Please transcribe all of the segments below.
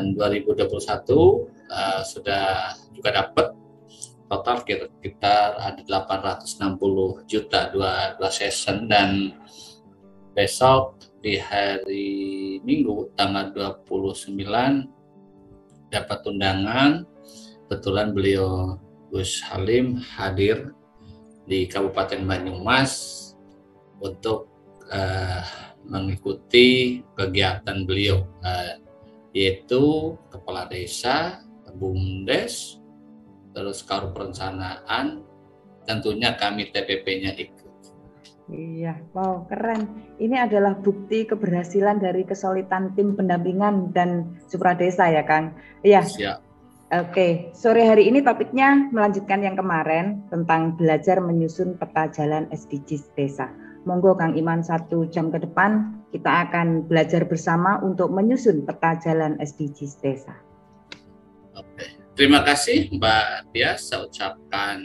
dan 2021 sudah juga dapat total sekitar ada 860 juta dua session, dan besok di hari Minggu tanggal 29 dapat undangan. Kebetulan beliau Gus Halim hadir di Kabupaten Banyumas untuk mengikuti kegiatan beliau, yaitu Kepala Desa, BUMDes, terus Karuk Perencanaan, tentunya kami TPP-nya ikut. Iya, wow, keren. Ini adalah bukti keberhasilan dari kesulitan tim pendampingan dan supradesa ya, Kang? Iya. Siap. Oke, sore hari ini topiknya melanjutkan yang kemarin tentang belajar menyusun peta jalan SDGs desa. Monggo Kang Iman, 1 jam ke depan kita akan belajar bersama untuk menyusun peta jalan SDGs desa. Oke, terima kasih Mbak Tia. Saya ucapkan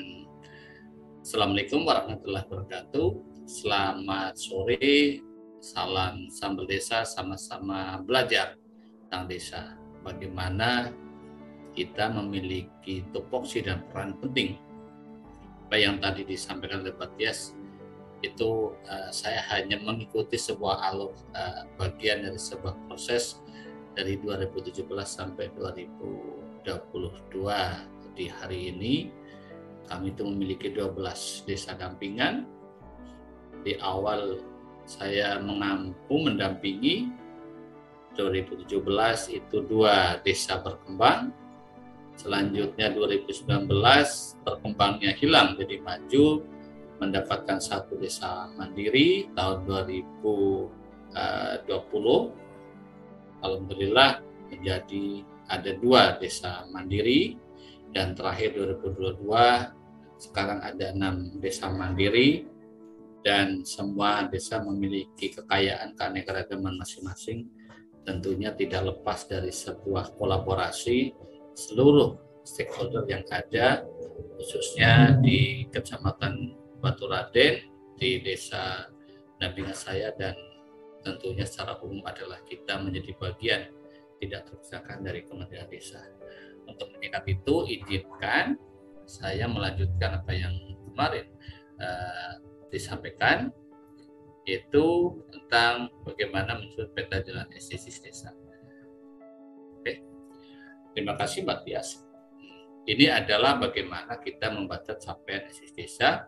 Assalamualaikum warahmatullahi wabarakatuh. Selamat sore, salam sambal desa, sama-sama belajar tentang desa. Bagaimana kita memiliki tupoksi dan peran penting. Apa yang tadi disampaikan oleh Pak Tias, itu saya hanya mengikuti sebuah alur bagian dari sebuah proses dari 2017 sampai 2022. Di hari ini kami itu memiliki 12 desa dampingan. Di awal saya mendampingi 2017 itu 2 desa berkembang. Selanjutnya 2019 berkembangnya hilang jadi maju, mendapatkan 1 desa mandiri. Tahun 2020 alhamdulillah menjadi ada 2 desa mandiri, dan terakhir 2022 sekarang ada 6 desa mandiri, dan semua desa memiliki kekayaan keanekaragaman masing-masing. Tentunya tidak lepas dari sebuah kolaborasi seluruh stakeholder yang ada, khususnya di Kecamatan Batu Raden, di desa dampingan saya, dan tentunya secara umum adalah kita menjadi bagian tidak terpisahkan dari Kementerian Desa. Untuk meningkat itu, izinkan saya melanjutkan apa yang kemarin disampaikan, yaitu tentang bagaimana menyusun peta jalan SDGs desa. Oke, terima kasih Mbak Tias. Ini adalah bagaimana kita membaca capaian SDGs desa.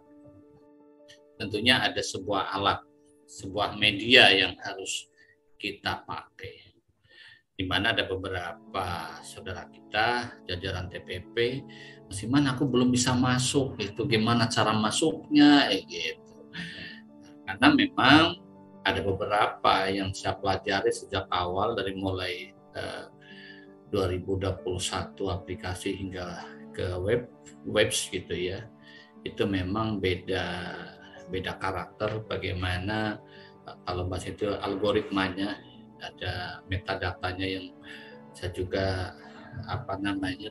Tentunya ada sebuah alat, sebuah media yang harus kita pakai, di mana ada beberapa saudara kita jajaran TPP, Mas Iman, aku belum bisa masuk, itu gimana cara masuknya, gitu. Karena memang ada beberapa yang saya pelajari sejak awal, dari mulai 2021 aplikasi hingga ke webs gitu ya, itu memang beda karakter. Bagaimana kalau bahasa itu algoritmanya, ada metadatanya yang saya juga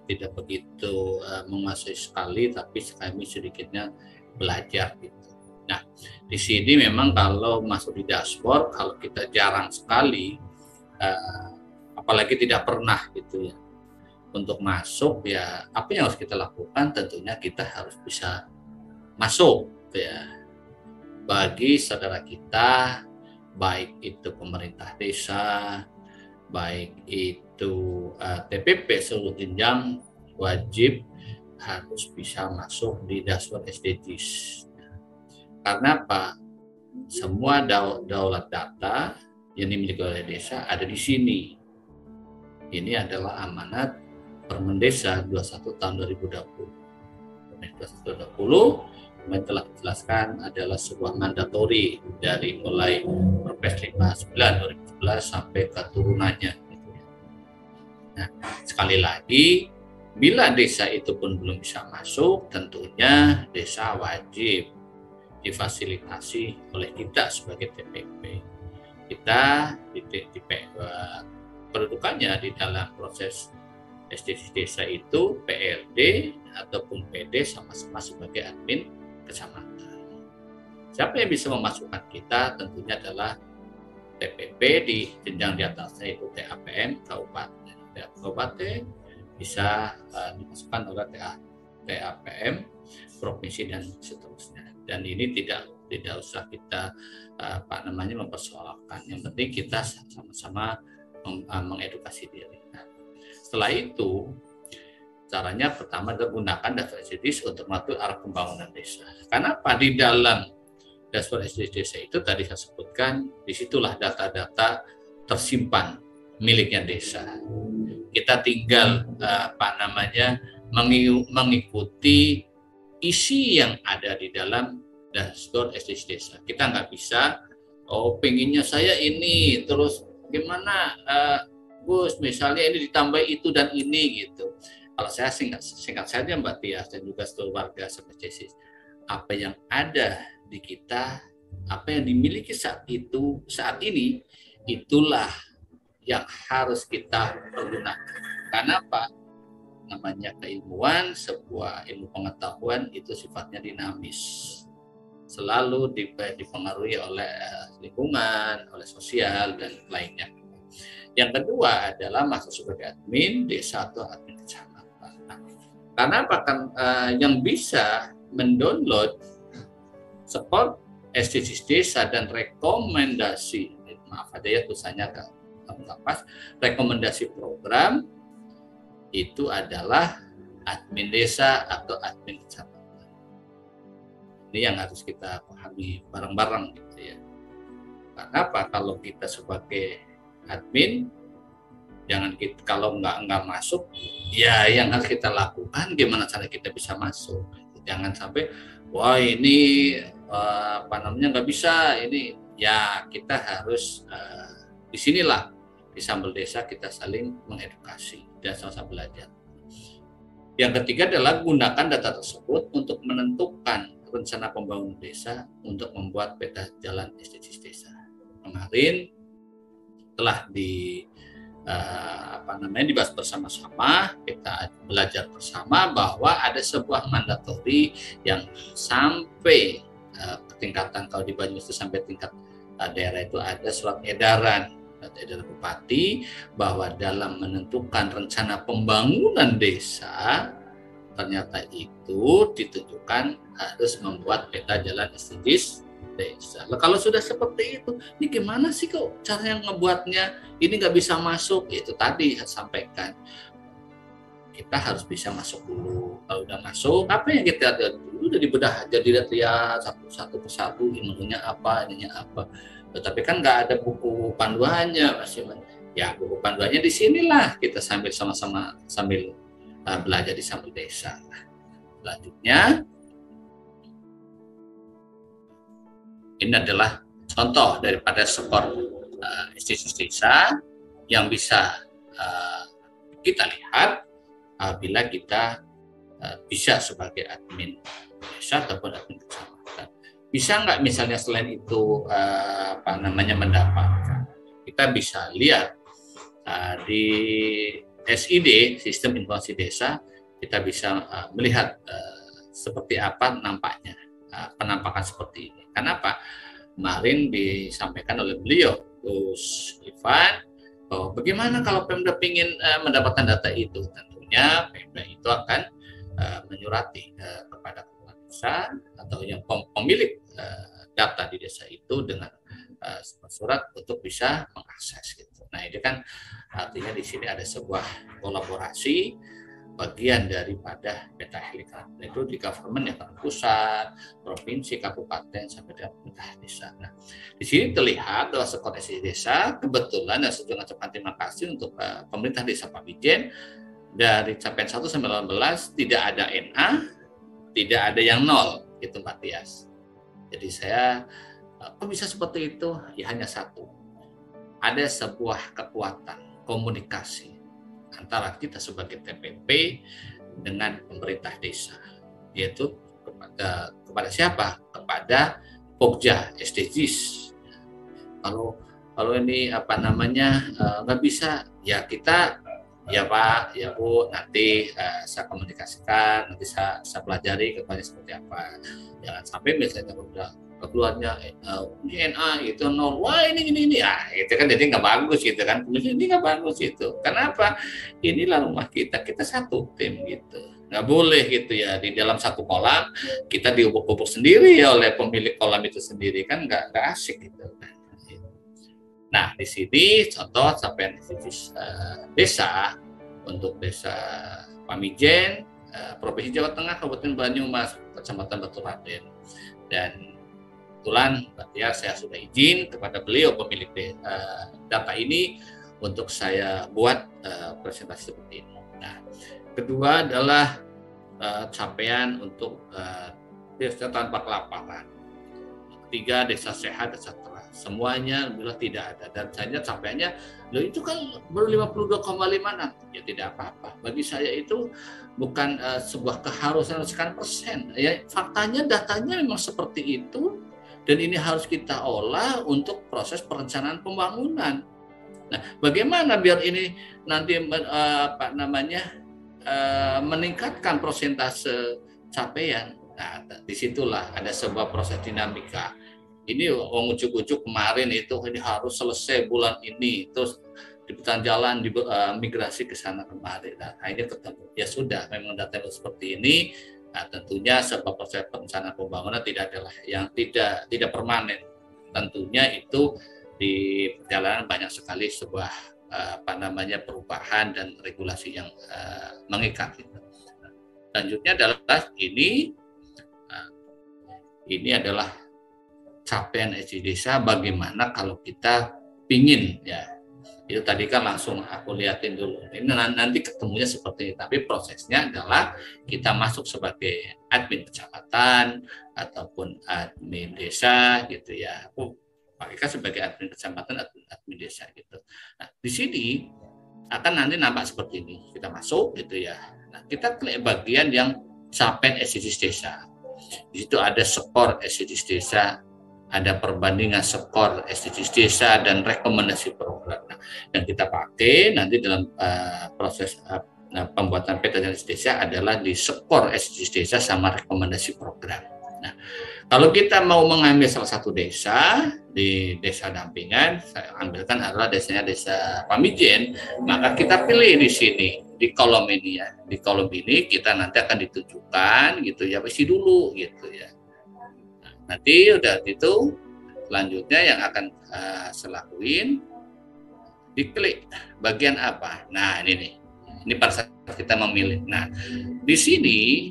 tidak begitu menguasai sekali, tapi kami sedikitnya belajar gitu. Nah, di sini memang kalau masuk di dashboard, kalau kita jarang sekali, apalagi tidak pernah gitu ya, untuk masuk ya, apa yang harus kita lakukan? Tentunya kita harus bisa masuk gitu ya. Bagi saudara kita, baik itu pemerintah desa, baik itu TPP seluruh jenjang, wajib harus bisa masuk di dashboard SDGs. Karena apa? Semua daulat data yang dimiliki oleh desa ada di sini. Ini adalah amanat Permendesa 21 tahun 2020. Permendesa 2020 yang telah dijelaskan adalah sebuah mandatori dari mulai Perpres 59 2011 sampai keturunannya. Nah, sekali lagi, bila desa itu pun belum bisa masuk, tentunya desa wajib difasilitasi oleh kita sebagai TPP. Kita kedudukannya di dalam proses SDGs desa itu PRD ataupun PD sama-sama sebagai admin kecamatan. Siapa yang bisa memasukkan kita? Tentunya adalah TPP di jenjang di atasnya, itu TAPM kabupaten. pihak kabupaten, bisa dimasukkan oleh TAPM provinsi dan seterusnya. Dan ini tidak usah kita mempersoalkan. Yang penting kita sama-sama mengedukasi diri. Nah, setelah itu caranya pertama adalah gunakan daftar SDGs untuk mengatur arah pembangunan desa. Kenapa? Di dalam dashboard SDGs desa itu tadi saya sebutkan, disitulah data-data tersimpan miliknya desa. Kita tinggal mengikuti isi yang ada di dalam dashboard SDGs desa. Kita nggak bisa, pengennya saya ini, terus gimana Gus, misalnya ini ditambah itu dan ini gitu. Kalau saya singkat saja Mbak Tias dan juga seluruh warga SDGs, apa yang ada di kita, apa yang dimiliki saat ini, itulah yang harus kita pergunakan. Karena apa? Namanya keilmuan, sebuah ilmu pengetahuan itu sifatnya dinamis. Selalu dipengaruhi oleh lingkungan, oleh sosial, dan lainnya. Yang kedua adalah masuk sebagai admin desa atau admin kecamatan. Karena apa? Yang bisa mendownload support SDGs desa dan rekomendasi, maaf aja ya tulisannya nggak pas, rekomendasi program itu adalah admin desa atau admin kecamatan. Ini yang harus kita pahami bareng-bareng gitu ya. Karena apa? Kalau kita sebagai admin, jangan kita, kalau nggak masuk, ya yang harus kita lakukan gimana cara kita bisa masuk. Jangan sampai, wah ini nggak bisa, ini ya kita harus disinilah di Sambal Desa kita saling mengedukasi dan sama-sama belajar. Yang ketiga adalah gunakan data tersebut untuk menentukan rencana pembangunan desa untuk membuat peta jalan SDGs desa. Kemarin telah dibahas bersama-sama, kita belajar bersama bahwa ada sebuah mandatori yang sampai tingkatan, kalau di Banyumas itu sampai tingkat daerah itu ada surat edaran bupati bahwa dalam menentukan rencana pembangunan desa ternyata itu ditujukan harus membuat peta jalan SDGs desa. Kalau sudah seperti itu, ini gimana sih kok cara yang ngebuatnya ini nggak bisa masuk? Itu tadi saya sampaikan. Kita harus bisa masuk dulu. Kalau udah masuk, apa yang kita lihat dulu udah dibedah aja, dilihat satu persatu, ilmunya apa, ininya apa. Tetapi kan nggak ada buku panduannya, Mas Iman. Ya buku panduannya di sinilah kita sama-sama belajar di Sambal Desa. Selanjutnya, ini adalah contoh daripada support SDGs desa yang bisa kita lihat apabila kita bisa sebagai admin desa ataupun admin kecamatan. Bisa nggak misalnya selain itu mendapatkan? Kita bisa lihat di SID, Sistem Informasi Desa, kita bisa melihat seperti apa nampaknya penampakan seperti ini. Kenapa? Kemarin disampaikan oleh beliau, Gus Ivan, bahwa bagaimana kalau Pemda ingin mendapatkan data itu? Tentunya Pemda itu akan menyurati kepada kepala desa atau yang pemilik data di desa itu dengan surat untuk bisa mengakses gitu. Nah, ini kan artinya di sini ada sebuah kolaborasi bagian daripada peta helikopter itu di government yang pusat, provinsi, kabupaten sampai dengan pemerintah desa. Nah, di sini terlihat bahwa sekolah desa kebetulan dan saya ucapkan terima kasih untuk pemerintah desa Pak Wijen dari capaian 1 sampai 18 tidak ada NA, tidak ada yang 0 gitu Mbak Tias. Jadi saya kok bisa seperti itu? Ya hanya satu. Ada sebuah kekuatan komunikasi antara kita sebagai TPP dengan pemerintah desa, yaitu kepada siapa? Kepada Pokja SDGs. Kalau ini nggak bisa, ya kita ya Pak, ya Bu, nanti saya komunikasikan, nanti saya pelajari kedepannya seperti apa. Jangan sampai misalnya udah keluarnya DNA itu nol, wah ini ya itu kan jadi nggak bagus gitu kan, ini nggak bagus itu. Kenapa? Inilah rumah kita satu tim gitu, nggak boleh gitu ya di dalam satu kolam kita diubuk-ubuk sendiri ya oleh pemilik kolam itu sendiri, kan nggak asik gitu. Nah di sini contoh capaian SDGs desa untuk desa Pamijen, Provinsi Jawa Tengah, Kabupaten Banyumas, Kecamatan Batu Raden. Dan kebetulan ya saya sudah izin kepada beliau pemilik data ini untuk saya buat presentasi seperti ini. Nah, kedua adalah capaian untuk desa tanpa kelaparan. Ketiga, desa sehat dan sejahtera. Semuanya alhamdulillah tidak ada, dan saya capaiannya loh itu kan baru 52,5, ya tidak apa-apa. Bagi saya itu bukan sebuah keharusan sekian persen. Ya faktanya datanya memang seperti itu, dan ini harus kita olah untuk proses perencanaan pembangunan. Nah, bagaimana biar ini nanti meningkatkan persentase capaian? Nah, disitulah ada sebuah proses dinamika. Ini ujuk-ujuk kemarin itu ini harus selesai bulan ini, terus di jalan migrasi ke sana kemari. Nah, akhirnya ketemu. Ya sudah, memang data seperti ini. Nah, tentunya sebuah proses perencanaan pembangunan tidak adalah yang tidak permanen. Tentunya itu di perjalanan banyak sekali sebuah perubahan dan regulasi yang mengikat. Selanjutnya adalah ini adalah capaian SDG desa. Bagaimana kalau kita pingin ya, itu tadi kan langsung aku liatin dulu ini nanti ketemunya seperti ini, tapi prosesnya adalah kita masuk sebagai admin kecamatan ataupun admin desa gitu ya. Aku pakaikan sebagai admin kecamatan, admin desa gitu. Nah di sini akan nanti nampak seperti ini, kita masuk gitu ya. Nah kita klik bagian yang capaian SDGs desa. Di situ ada skor SDGs desa, ada perbandingan skor SDGs desa dan rekomendasi program. Nah, yang kita pakai nanti dalam proses pembuatan peta jalan desa adalah di skor SDGs desa sama rekomendasi program. Nah, kalau kita mau mengambil salah satu desa di desa dampingan, saya ambilkan adalah desanya desa Pamijen, maka kita pilih di sini di kolom ini ya. Di kolom ini kita nanti akan ditujukan gitu ya, isi dulu gitu ya. Nanti udah itu selanjutnya yang akan saya lakuin, diklik bagian apa. Nah ini nih, ini pada saat kita memilih. Nah di sini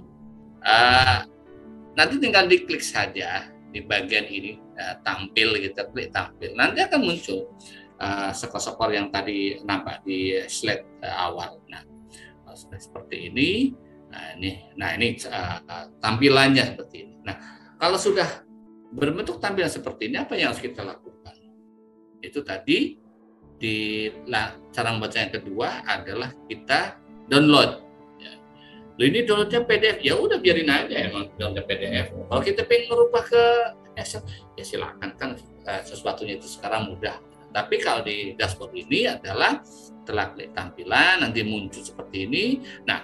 nanti tinggal diklik saja di bagian ini, tampil gitu, klik tampil. Nanti akan muncul skor-skor yang tadi nampak di slide awal. Nah seperti ini. Nah ini tampilannya seperti ini. Nah kalau sudah berbentuk tampilan seperti ini, apa yang harus kita lakukan? Itu tadi di cara membaca yang kedua adalah kita download. Ya. Ini downloadnya PDF, ya udah biarin aja emang download PDF. Kalau kita pengen merubah ke Excel, ya silakan, kan sesuatunya itu sekarang mudah. Tapi kalau di dashboard ini adalah setelah klik tampilan nanti muncul seperti ini. Nah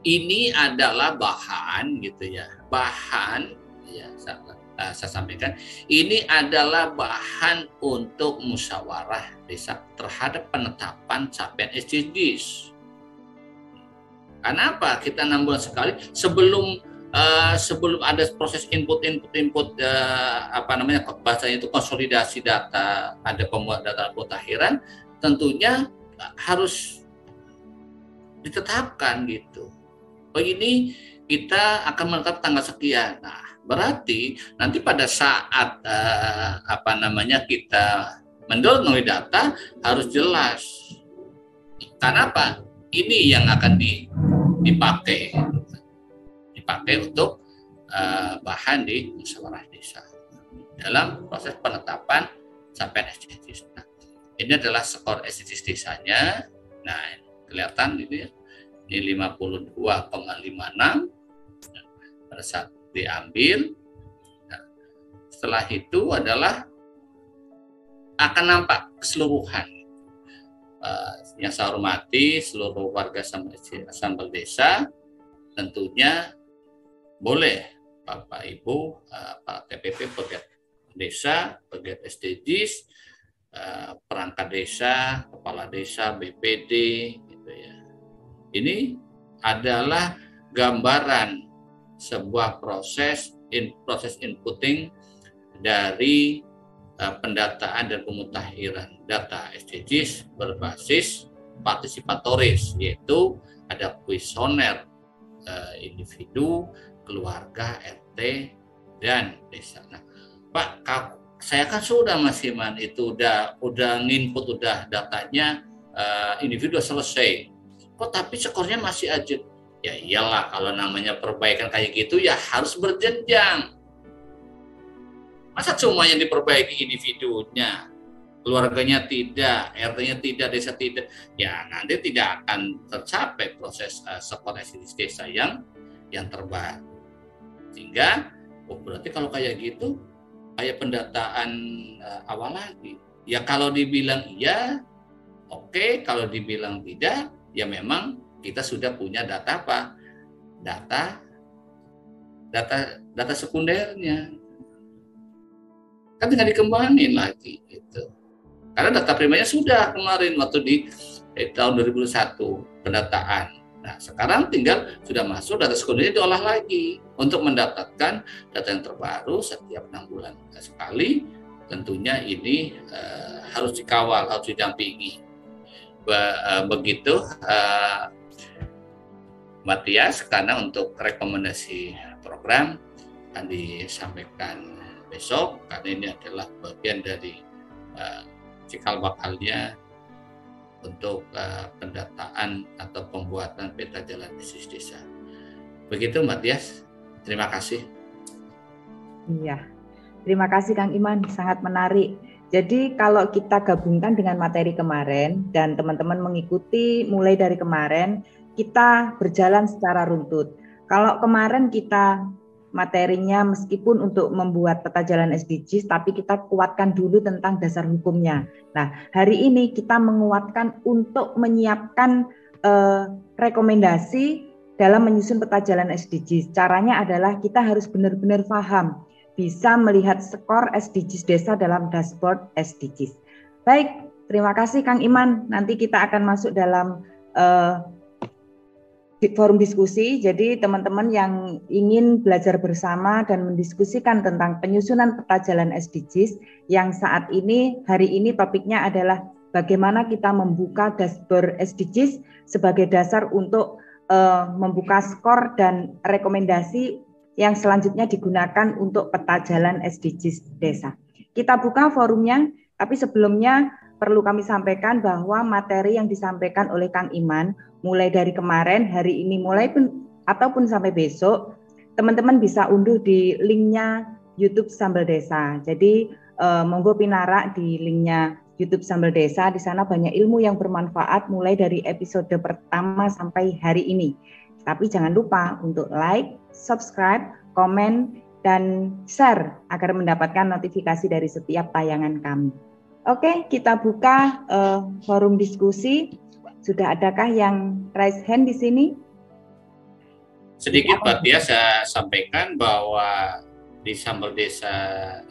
ini adalah bahan gitu ya, bahan ya saya sampaikan, ini adalah bahan untuk musyawarah desa terhadap penetapan capaian SDGs. Kenapa kita 6 bulan sekali sebelum ada proses input bahasanya itu konsolidasi data, ada pembuat data pemutakhiran, tentunya harus ditetapkan gitu. Oh ini kita akan menetap tanggal sekian. Nah, berarti nanti pada saat kita mendownload data harus jelas. Karena apa? Ini yang akan dipakai untuk bahan di musyawarah desa dalam proses penetapan capaian SDGs. Nah, ini adalah skor SDGs desanya. Nah, kelihatan ini ya. Ini 52,56 pada saat diambil. Nah, setelah itu adalah akan nampak keseluruhan. Yang saya hormati seluruh warga Sambal Desa, tentunya boleh Bapak Ibu, Pak TPP, pegiat desa, pegiat SDGs, perangkat desa, kepala desa, BPD, gitu ya. Ini adalah gambaran sebuah proses inputting dari pendataan dan pemutakhiran data SDGs berbasis partisipatoris, yaitu ada kuesioner individu, keluarga, RT, dan desa. Nah, Pak, saya kan sudah Mas Iman itu udah nginput udah datanya individu selesai. Kok tapi skornya masih aja? Ya iyalah, kalau namanya perbaikan kayak gitu ya harus berjenjang. Masa semuanya diperbaiki individunya, keluarganya tidak, RT-nya tidak, desa tidak, ya nanti tidak akan tercapai proses skor SDGs desa yang terbaik. Sehingga berarti kalau kayak gitu, kayak pendataan awal lagi. Ya kalau dibilang iya, oke. Kalau dibilang tidak, ya memang kita sudah punya data apa? Data sekundernya. Kan tinggal dikembangin lagi gitu. Karena data primernya sudah kemarin waktu di tahun 2021 pendataan. Nah, sekarang tinggal sudah masuk data sekundernya diolah lagi untuk mendapatkan data yang terbaru setiap 6 bulan sekali. Tentunya ini harus dikawal, harus didampingi. Begitu Mbak Tias, karena untuk rekomendasi program akan disampaikan besok, karena ini adalah bagian dari cikal bakalnya untuk pendataan atau pembuatan peta jalan bisnis desa. Begitu Mbak Tias, terima kasih. Iya, terima kasih Kang Iman, sangat menarik. Jadi kalau kita gabungkan dengan materi kemarin dan teman-teman mengikuti mulai dari kemarin, kita berjalan secara runtut. Kalau kemarin kita materinya meskipun untuk membuat peta jalan SDGs, tapi kita kuatkan dulu tentang dasar hukumnya. Nah, hari ini kita menguatkan untuk menyiapkan rekomendasi dalam menyusun peta jalan SDGs. Caranya adalah kita harus benar-benar paham, bisa melihat skor SDGs desa dalam dashboard SDGs. Baik, terima kasih Kang Iman. Nanti kita akan masuk dalam forum diskusi. Jadi teman-teman yang ingin belajar bersama dan mendiskusikan tentang penyusunan peta jalan SDGs yang saat ini, hari ini topiknya adalah bagaimana kita membuka dashboard SDGs sebagai dasar untuk membuka skor dan rekomendasi yang selanjutnya digunakan untuk peta jalan SDGs desa. Kita buka forumnya, tapi sebelumnya perlu kami sampaikan bahwa materi yang disampaikan oleh Kang Iman mulai dari kemarin, hari ini ataupun sampai besok, teman-teman bisa unduh di linknya YouTube Sambal Desa. Jadi monggo pinarak di linknya YouTube Sambal Desa. Di sana banyak ilmu yang bermanfaat mulai dari episode pertama sampai hari ini. Tapi jangan lupa untuk like, subscribe, komen, dan share agar mendapatkan notifikasi dari setiap tayangan kami. Oke, kita buka forum diskusi. Sudah adakah yang raise hand di sini? Sedikit Pak Tia, saya sampaikan bahwa di Sambal Desa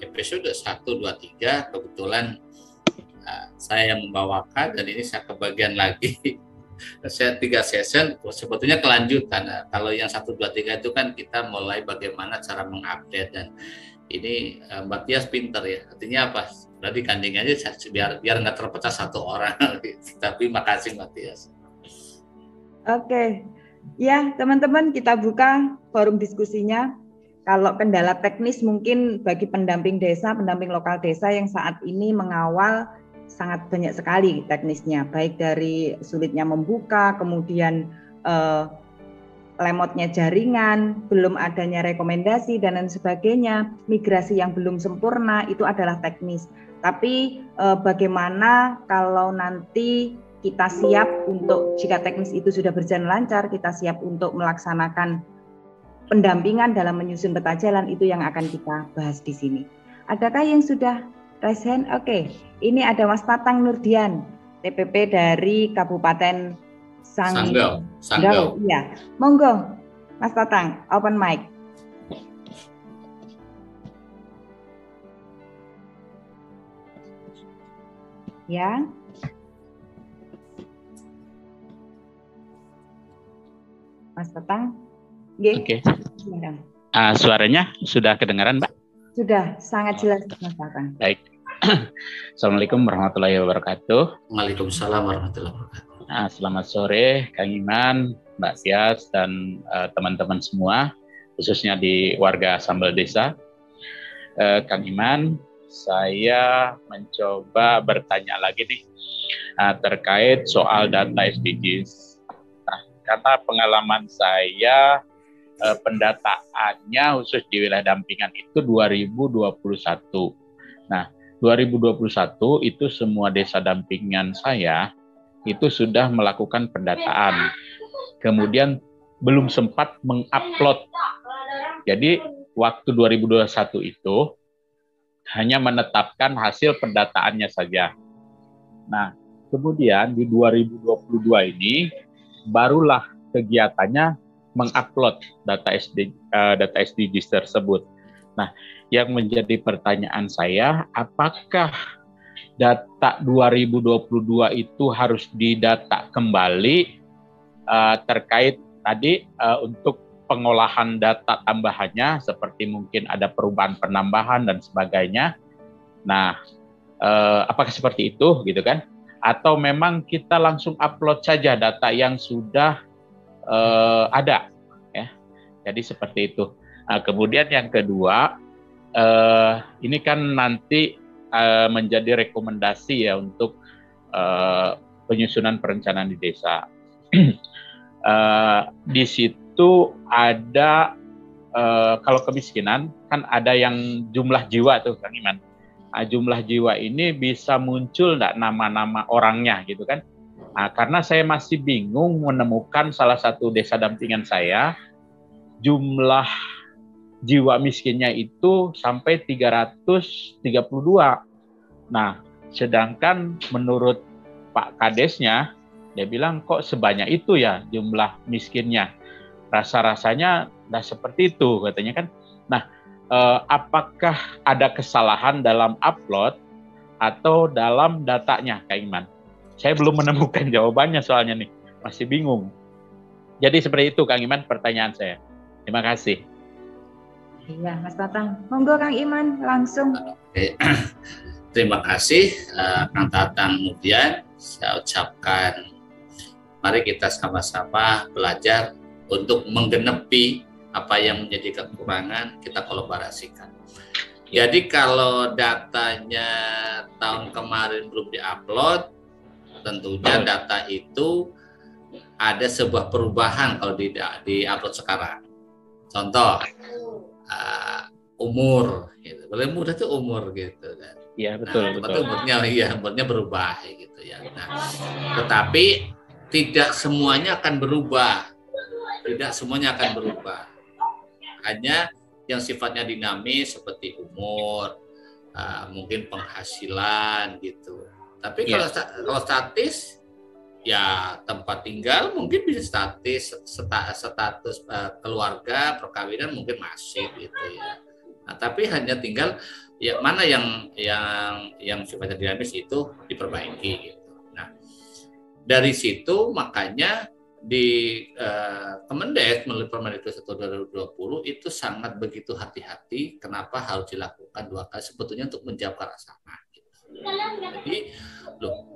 episode 1, 2, 3 kebetulan saya yang membawakan, dan ini saya kebagian lagi. Saya 3 session, sebetulnya kelanjutan. Kalau yang 1, 2, 3 itu kan kita mulai bagaimana cara mengupdate, dan ini Mbak Tias pinter ya. Artinya apa? Berarti kanding aja biar nggak terpecah satu orang. Tapi makasih Mbak Tias. Oke, ya teman-teman kita buka forum diskusinya. Kalau kendala teknis mungkin bagi pendamping desa, pendamping lokal desa yang saat ini mengawal sangat banyak sekali teknisnya, baik dari sulitnya membuka, kemudian lemotnya jaringan, belum adanya rekomendasi dan lain sebagainya, migrasi yang belum sempurna, itu adalah teknis. Tapi bagaimana kalau nanti kita siap untuk, jika teknis itu sudah berjalan lancar, kita siap untuk melaksanakan pendampingan dalam menyusun peta jalan, itu yang akan kita bahas di sini. Adakah yang sudah raise hand? Oke, ini ada Mas Tatang Nurdian, TPP dari Kabupaten Sanggau. Iya, monggo Mas Tatang, open mic. Ya. Mas Tatang. Oke. Suaranya sudah kedengaran, Mbak? Sudah, sangat jelas, Mas Tatang. Baik. Assalamualaikum warahmatullahi wabarakatuh. Waalaikumsalam warahmatullahi wabarakatuh. Selamat sore, Kang Iman, Mbak Tias, dan teman-teman semua, khususnya di warga Sambal Desa. Kang Iman, saya mencoba bertanya lagi nih terkait soal data SDGs. Nah, karena pengalaman saya pendataannya khusus di wilayah dampingan itu 2021. Nah, 2021 itu semua desa dampingan saya itu sudah melakukan pendataan. Kemudian belum sempat mengupload. Jadi waktu 2021 itu hanya menetapkan hasil pendataannya saja. Nah, kemudian di 2022 ini barulah kegiatannya mengupload data SDGs tersebut. Nah, yang menjadi pertanyaan saya, apakah data 2022 itu harus didata kembali terkait tadi untuk pengolahan data tambahannya, seperti mungkin ada perubahan penambahan dan sebagainya. Nah, apakah seperti itu, gitu kan? Atau memang kita langsung upload saja data yang sudah ada, ya. Jadi seperti itu. Nah, kemudian yang kedua, ini kan nanti menjadi rekomendasi ya untuk penyusunan perencanaan di desa. Di situ ada kalau kemiskinan kan ada yang jumlah jiwa tuh, Kang Iman. Nah, jumlah jiwa ini bisa muncul nggak nama-nama orangnya gitu kan? Nah, karena saya masih bingung menemukan salah satu desa dampingan saya, jumlah jiwa miskinnya itu sampai 332. Nah, sedangkan menurut Pak Kadesnya, dia bilang kok sebanyak itu ya jumlah miskinnya. Rasa-rasanya nggak seperti itu katanya kan. Nah, apakah ada kesalahan dalam upload atau dalam datanya, Kak Iman? Saya belum menemukan jawabannya soalnya nih, masih bingung. Jadi seperti itu, Kang Iman, pertanyaan saya. Terima kasih. Iya, Mas Tatang. Monggo Kang Iman langsung. Oke. Terima kasih Kang Tatang. Kemudian saya ucapkan mari kita sama-sama belajar untuk menggenepi apa yang menjadi kekurangan, kita kolaborasikan. Jadi kalau datanya tahun kemarin belum diupload, tentunya data itu ada sebuah perubahan kalau di-upload sekarang. Contoh, umur, gitu. Boleh mudah tuh umur gitu kan. Iya, betul, betul. Umurnya berubah gitu ya. Nah, tetapi tidak semuanya akan berubah. Tidak semuanya akan berubah. Hanya yang sifatnya dinamis seperti umur, mungkin penghasilan gitu. Tapi kalau statis, ya tempat tinggal mungkin bisa status keluarga, perkawinan mungkin masih gitu ya. Nah, tapi hanya tinggal ya mana yang sifatnya dinamis itu diperbaiki gitu. Nah, dari situ makanya di Kemendes melalui Permendikbud 1/2020 itu sangat begitu hati-hati. Kenapa harus dilakukan 2 kali? Sebetulnya untuk menjawab ke arah sana. Jadi,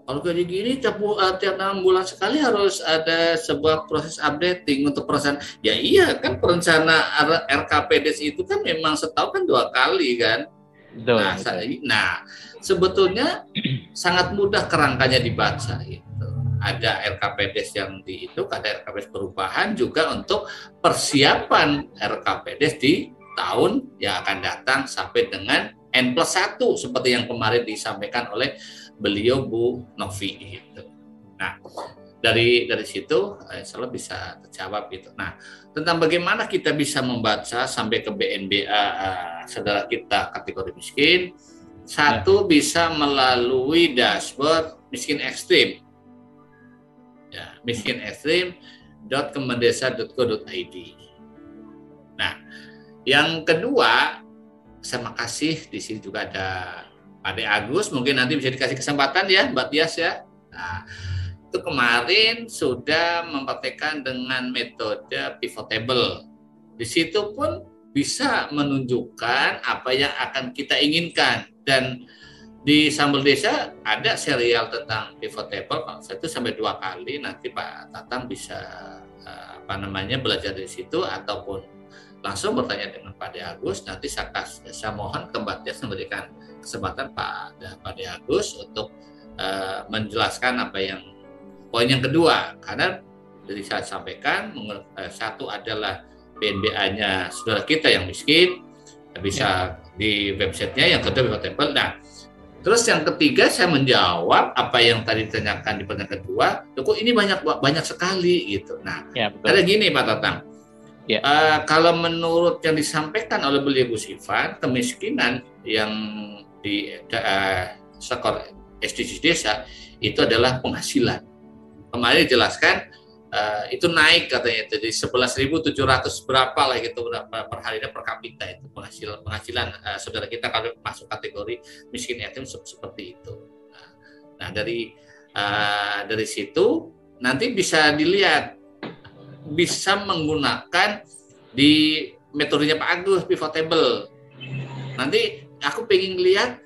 kalau kayak gini tiap 6 bulan sekali harus ada sebuah proses updating untuk perencanaan. Ya iya kan perencanaan RKPDes itu kan memang setahun kan 2 kali kan. Betul, nah sebetulnya sangat mudah kerangkanya dibaca gitu. Ada RKPDes yang ada RKPDes perubahan juga untuk persiapan RKPDes di tahun yang akan datang sampai dengan N+1 seperti yang kemarin disampaikan oleh beliau Bu Novi gitu. Nah, dari situ insya Allah bisa terjawab gitu. Nah, tentang bagaimana kita bisa membaca sampai ke BNBA saudara kita kategori miskin, satu bisa melalui dashboard miskin ekstrim. Ya, miskinekstrim.kemendesa.go.id. Nah, yang kedua, saya makasih di sini juga ada Pak De Agus mungkin nanti bisa dikasih kesempatan ya, Mbak Tias ya. Nah, itu kemarin sudah mempraktekkan dengan metode pivot table. Di situ pun bisa menunjukkan apa yang akan kita inginkan. Dan di Sambal Desa ada serial tentang pivot table, 1-2 kali. Nanti Pak Tatang bisa belajar di situ ataupun langsung bertanya dengan Pak De Agus. Nanti saya mohon ke Mbak Tias memberikan kesempatan Pak De Agus untuk menjelaskan apa yang poin yang kedua, karena dari saya sampaikan satu adalah BNBA-nya saudara kita yang miskin bisa di websitenya, yang kedua pivot table. Nah, terus yang ketiga saya menjawab apa yang tadi ditanyakan di pertanyaan kedua, kok ini banyak sekali gitu. Nah, ada gini Pak Tatang. Kalau menurut yang disampaikan oleh beliau Bu Sifan, kemiskinan yang di skor SDGs desa itu adalah penghasilan. Kemarin dijelaskan itu naik katanya itu di 11.700 berapa lah gitu per hari per kapita itu penghasilan saudara kita kalau masuk kategori miskin ekstrim seperti itu. Nah dari situ nanti bisa dilihat, bisa menggunakan di metodenya Pak Agus pivot table. Nanti aku pengen lihat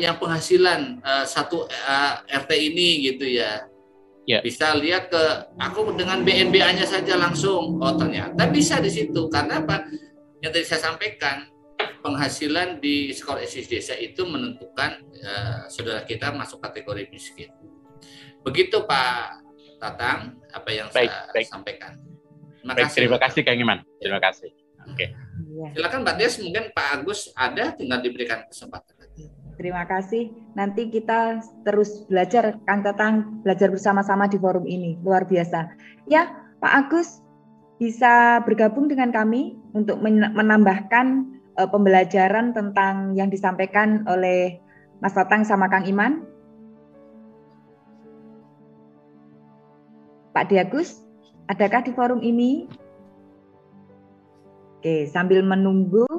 yang penghasilan satu RT ini gitu ya. Bisa lihat ke aku dengan BNBA-nya saja langsung. Oh ternyata bisa di situ. Karena apa? Yang tadi saya sampaikan, penghasilan di skor SDGs desa itu menentukan saudara kita masuk kategori miskin. Begitu Pak Tatang, apa yang saya sampaikan. Terima kasih Kang Iman. Terima kasih. Oke. Silakan Mbak Des, mungkin Pak Agus ada, tinggal diberikan kesempatan. Terima kasih. Nanti kita terus belajar, Kang Tatang, belajar bersama-sama di forum ini. Luar biasa. Ya, Pak Agus bisa bergabung dengan kami untuk menambahkan pembelajaran tentang yang disampaikan oleh Mas Tatang sama Kang Iman. Pak De Agus, adakah di forum ini? Oke, sambil menunggu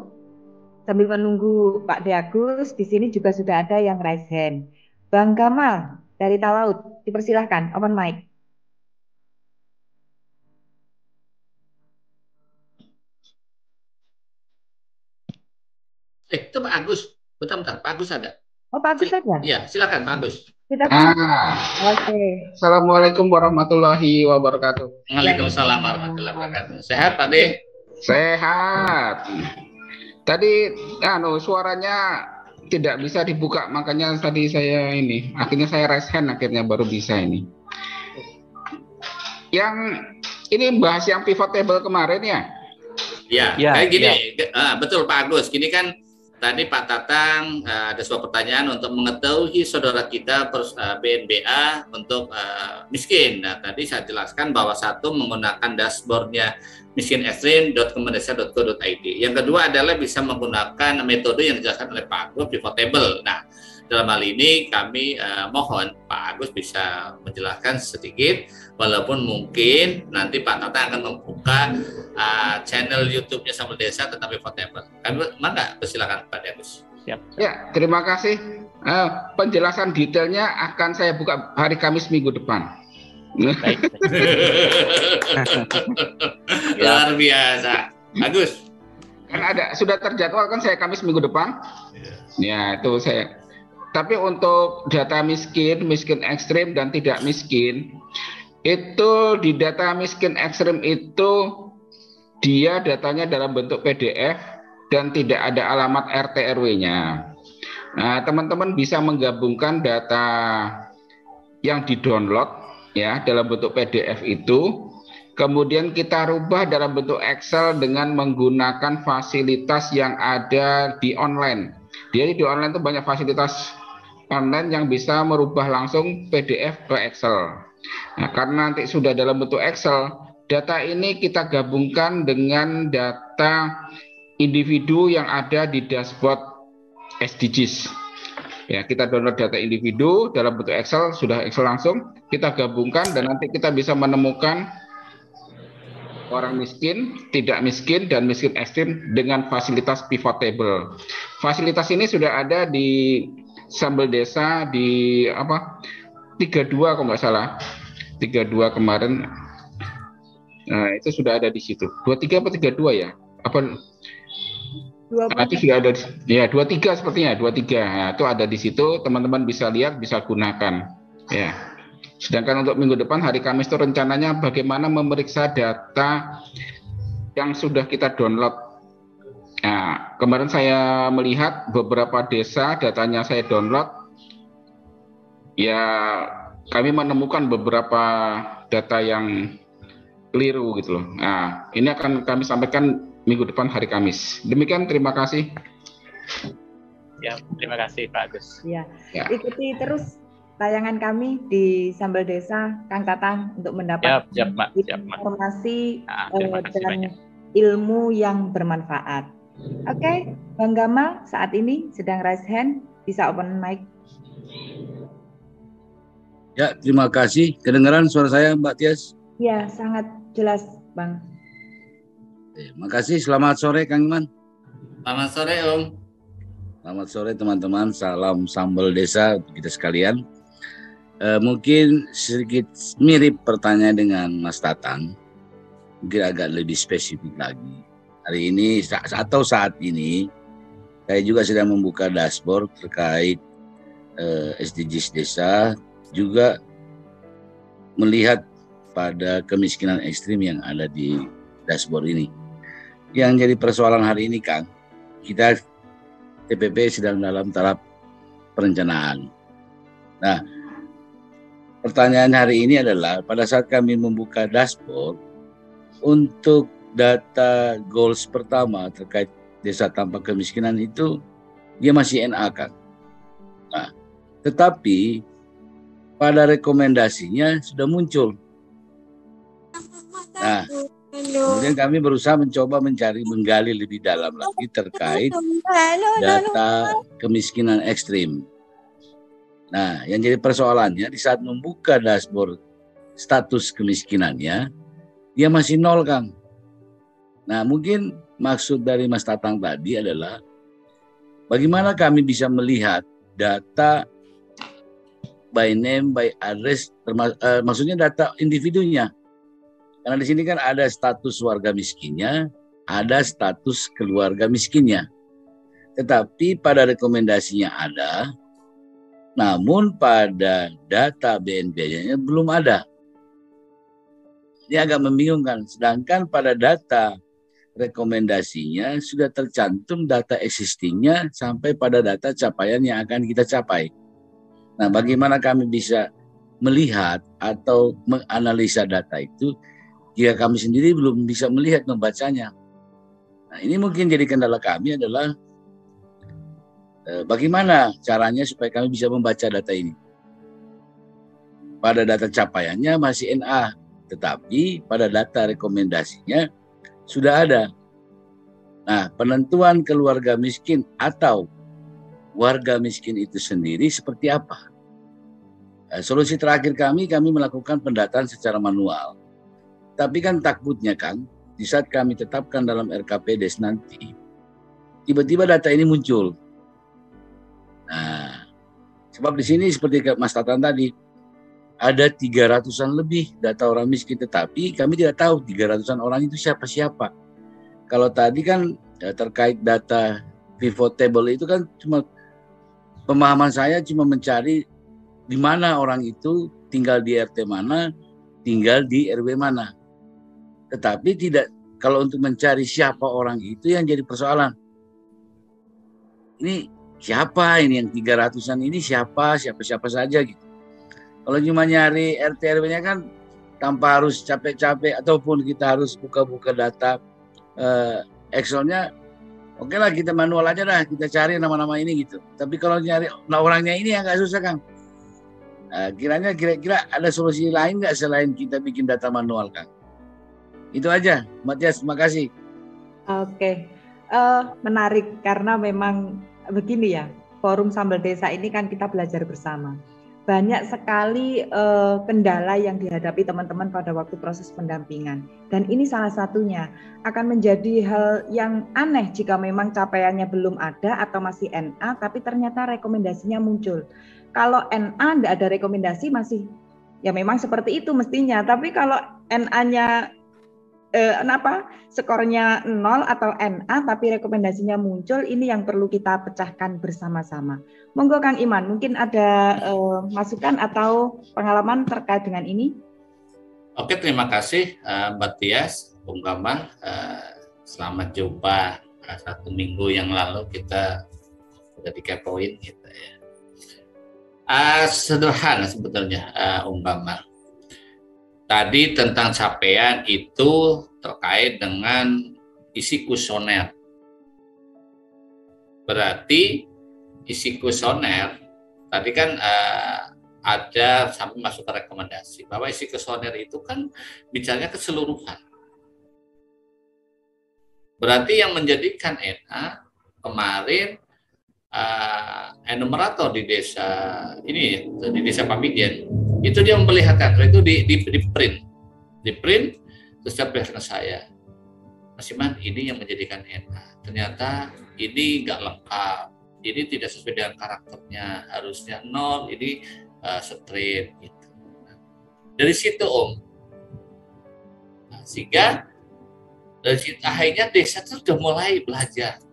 Pak De Agus, di sini juga sudah ada yang raise hand. Bang Gamal dari Talaut, dipersilahkan, open mic. Itu Pak Agus, bentar, Pak Agus ada. Oh, Pak Agus ada? Iya, silakan Pak Agus. Oke. Assalamualaikum warahmatullahi wabarakatuh. Waalaikumsalam warahmatullahi wabarakatuh. Sehat Pak De? Sehat. Tadi suaranya tidak bisa dibuka, makanya tadi saya akhirnya saya raise hand, akhirnya baru bisa ini. Yang ini bahas yang pivot table kemarin ya? Ya, kayak gini, betul Pak Agus. Gini kan tadi Pak Tatang ada sebuah pertanyaan untuk mengetahui saudara kita BNBA untuk miskin. Nah, tadi saya jelaskan bahwa satu menggunakan dashboardnya miskinekstrim.kemendesa.go.id. Yang kedua adalah bisa menggunakan metode yang dijelaskan oleh Pak Agus, pivot table. Nah, dalam hal ini kami mohon Pak Agus bisa menjelaskan sedikit, walaupun mungkin nanti Pak Tatang akan membuka channel YouTube-nya Sambal Desa tentang pivot table. Kami mangga, persilakan Pak Agus. Siap. Ya, terima kasih. Penjelasan detailnya akan saya buka hari Kamis minggu depan. Baik. Luar biasa. Agus. Kan sudah terjadwal kan saya Kamis minggu depan. Ya, itu saya. Tapi untuk data miskin ekstrim dan tidak miskin, itu di data miskin ekstrim itu dia datanya dalam bentuk PDF dan tidak ada alamat RT RW-nya. Nah, teman-teman bisa menggabungkan data yang di-download ya dalam bentuk PDF itu, kemudian kita rubah dalam bentuk Excel dengan menggunakan fasilitas yang ada di online. Jadi di online itu banyak fasilitas online yang bisa merubah langsung PDF ke Excel. Nah, karena nanti sudah dalam bentuk Excel, data ini kita gabungkan dengan data individu yang ada di dashboard SDGs. Ya, kita download data individu dalam bentuk Excel, sudah Excel langsung, kita gabungkan dan nanti kita bisa menemukan orang miskin, tidak miskin, dan miskin ekstrim dengan fasilitas pivot table. Fasilitas ini sudah ada di Sambal Desa di 32 kalau nggak salah. 32 kemarin. Nah, itu sudah ada di situ. 23 apa 32 ya? Apa itu sudah ada ya 23 sepertinya, 23. Nah, itu ada di situ, teman-teman bisa lihat, bisa gunakan. Ya. Sedangkan untuk minggu depan hari Kamis itu rencananya bagaimana memeriksa data yang sudah kita download. Nah, kemarin saya melihat beberapa desa datanya saya download. Ya, kami menemukan beberapa data yang keliru gitu loh. Nah, ini akan kami sampaikan minggu depan hari Kamis. Demikian, terima kasih. Ya, terima kasih Pak Agus. Ya. Ikuti terus tayangan kami di Sambal Desa, Kang Tatang, untuk mendapat informasi dan banyak ilmu yang bermanfaat. Oke, Bang Gamal saat ini sedang raise hand, bisa open mic. Ya, terima kasih. Kedengaran suara saya, Mbak Tias? Ya, sangat jelas, Bang. Terima kasih. Selamat sore, Kang Iman. Selamat sore, Om. Selamat sore, teman-teman. Salam Sambal Desa untuk kita sekalian. Mungkin sedikit mirip pertanyaan dengan Mas Tatang. Mungkin agak lebih spesifik lagi. Hari ini atau saat ini, saya juga sedang membuka dashboard terkait SDGs Desa, juga melihat pada kemiskinan ekstrim yang ada di dashboard ini. Yang jadi persoalan hari ini, Kang, kita TPP sedang dalam tahap perencanaan. Nah, pertanyaan hari ini adalah pada saat kami membuka dashboard untuk data goals pertama terkait desa tanpa kemiskinan itu dia masih NA, Kang. Nah, tetapi pada rekomendasinya sudah muncul. Nah, kemudian kami berusaha mencoba menggali lebih dalam lagi terkait data kemiskinan ekstrim. Nah, yang jadi persoalannya di saat membuka dashboard status kemiskinannya, dia masih 0, Kang. Nah, mungkin maksud dari Mas Tatang tadi adalah bagaimana kami bisa melihat data by name, by address, maksudnya data individunya. Karena di sini kan ada status warga miskinnya, ada status keluarga miskinnya. Tetapi pada rekomendasinya ada, namun pada data BNPB-nya belum ada. Ini agak membingungkan. Sedangkan pada data rekomendasinya sudah tercantum data existingnya sampai pada data capaian yang akan kita capai. Nah, bagaimana kami bisa melihat atau menganalisa data itu jika kami sendiri belum bisa melihat, membacanya. Nah, ini mungkin jadi kendala kami adalah bagaimana caranya supaya kami bisa membaca data ini. Pada data capaiannya masih NA, tetapi pada data rekomendasinya sudah ada. Nah, penentuan keluarga miskin atau warga miskin itu sendiri seperti apa? Solusi terakhir kami melakukan pendataan secara manual. Tapi kan takutnya, Kang, di saat kami tetapkan dalam RKPDes nanti, tiba-tiba data ini muncul. Nah, sebab di sini seperti Mas Tatang tadi, ada 300-an lebih data orang miskin, tetapi kami tidak tahu 300-an orang itu siapa-siapa. Kalau tadi kan terkait data pivotable itu kan cuma pemahaman saya cuma mencari di mana orang itu tinggal di RT mana, tinggal di RW mana. Tetapi tidak, kalau untuk mencari siapa orang itu yang jadi persoalan. Ini siapa ini yang 300-an ini siapa saja gitu. Kalau cuma nyari RT RW-nya kan tanpa harus capek-capek ataupun kita harus buka-buka data Excel-nya, oke lah kita manual aja dah, kita cari nama-nama ini gitu. Tapi kalau nyari orangnya ini agak susah, Kang. Kira-kira ada solusi lain nggak selain kita bikin data manual, Kang? Itu aja, Matias, terima kasih. Oke, menarik karena memang begini ya, Forum Sambal Desa ini kan kita belajar bersama. banyak sekali kendala yang dihadapi teman-teman pada waktu proses pendampingan. Dan ini salah satunya akan menjadi hal yang aneh jika memang capaiannya belum ada atau masih NA, tapi ternyata rekomendasinya muncul. Kalau NA tidak ada rekomendasi masih, ya memang seperti itu mestinya. Tapi kalau NA-nya skornya 0 atau NA tapi rekomendasinya muncul, ini yang perlu kita pecahkan bersama-sama. Monggo Kang Iman, mungkin ada masukan atau pengalaman terkait dengan ini? Oke, terima kasih Mbak Tias, Bung Kamal. Selamat jumpa. 1 minggu yang lalu kita sudah dikepoin gitu ya. Sederhana sebetulnya Kamal. Tadi tentang capaian itu terkait dengan isi kuesioner. Berarti isi kuesioner tadi kan ada sampai masuk ke rekomendasi bahwa isi kuesioner itu kan bicaranya keseluruhan. Berarti yang menjadikan NA kemarin enumerator di desa ini, di desa Pamidjen, itu dia memperlihatkan, itu di print, terus dia perlihatkan saya, Mas Iman, ini yang menjadikan NA. Ternyata ini nggak lengkap, ini tidak sesuai dengan karakternya, harusnya 0, ini straight gitu. Dari situ sehingga dari situ akhirnya desa itu sudah mulai belajar.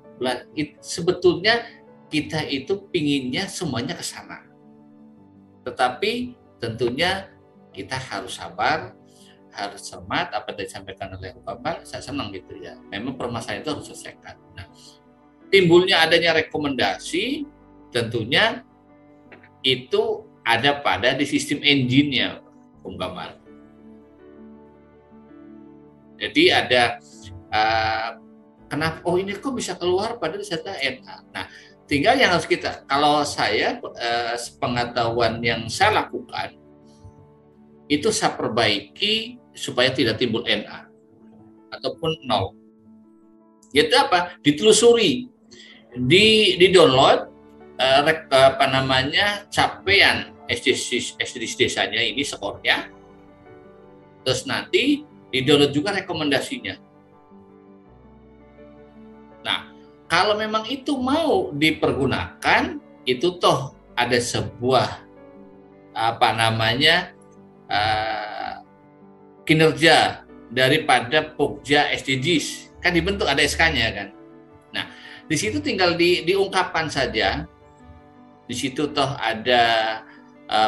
Sebetulnya kita itu pinginnya semuanya ke sana, tetapi tentunya kita harus sabar, harus cermat. Apa yang disampaikan oleh Bapak, saya senang gitu ya. Memang permasalahan itu harus selesaikan. Nah, timbulnya adanya rekomendasi, tentunya itu ada pada di sistem engine-nya, Bung Kamal. Jadi ada kenapa? Oh ini kok bisa keluar pada data NA. Nah, tinggal yang harus kita, kalau saya pengetahuan yang saya lakukan itu saya perbaiki supaya tidak timbul NA ataupun 0. Yaitu apa? Ditelusuri, di download capaian SDGs desanya ini skornya, terus nanti di download juga rekomendasinya. Nah, kalau memang itu mau dipergunakan, itu toh ada sebuah kinerja daripada Pokja SDGs, kan dibentuk, ada SK-nya kan. Nah, di situ tinggal diungkapkan saja. Di situ toh ada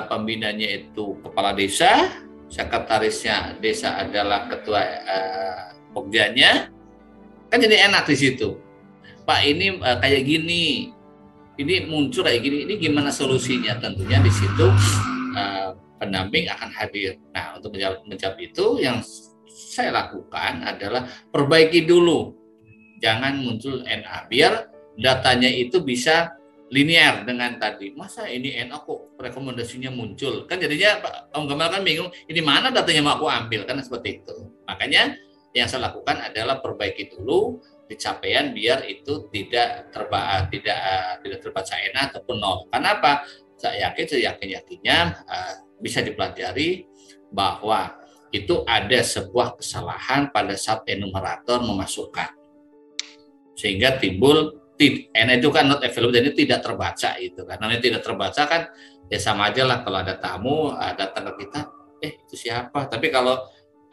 pembinanya itu kepala desa, sekretarisnya desa adalah ketua Pokjanya, kan jadi enak di situ. Pak ini kayak gini, ini muncul kayak gini, ini gimana solusinya? Tentunya di situ pendamping akan hadir. Nah, untuk menjawab itu yang saya lakukan adalah perbaiki dulu, jangan muncul NA, biar datanya itu bisa linear dengan tadi. Masa ini NA kok rekomendasinya muncul? Kan jadinya Om Gamal kan bingung, ini mana datanya mau aku ambil, kan seperti itu. Makanya yang saya lakukan adalah perbaiki dulu di capaian biar itu tidak terbaca NA ataupun 0. Kenapa? Saya yakin-yakinnya bisa dipelajari bahwa itu ada sebuah kesalahan pada saat enumerator memasukkan, sehingga timbul NA itu kan not available, jadi tidak terbaca itu kan. Namanya tidak terbaca kan ya sama aja lah kalau ada tamu datang ke kita, itu siapa? Tapi kalau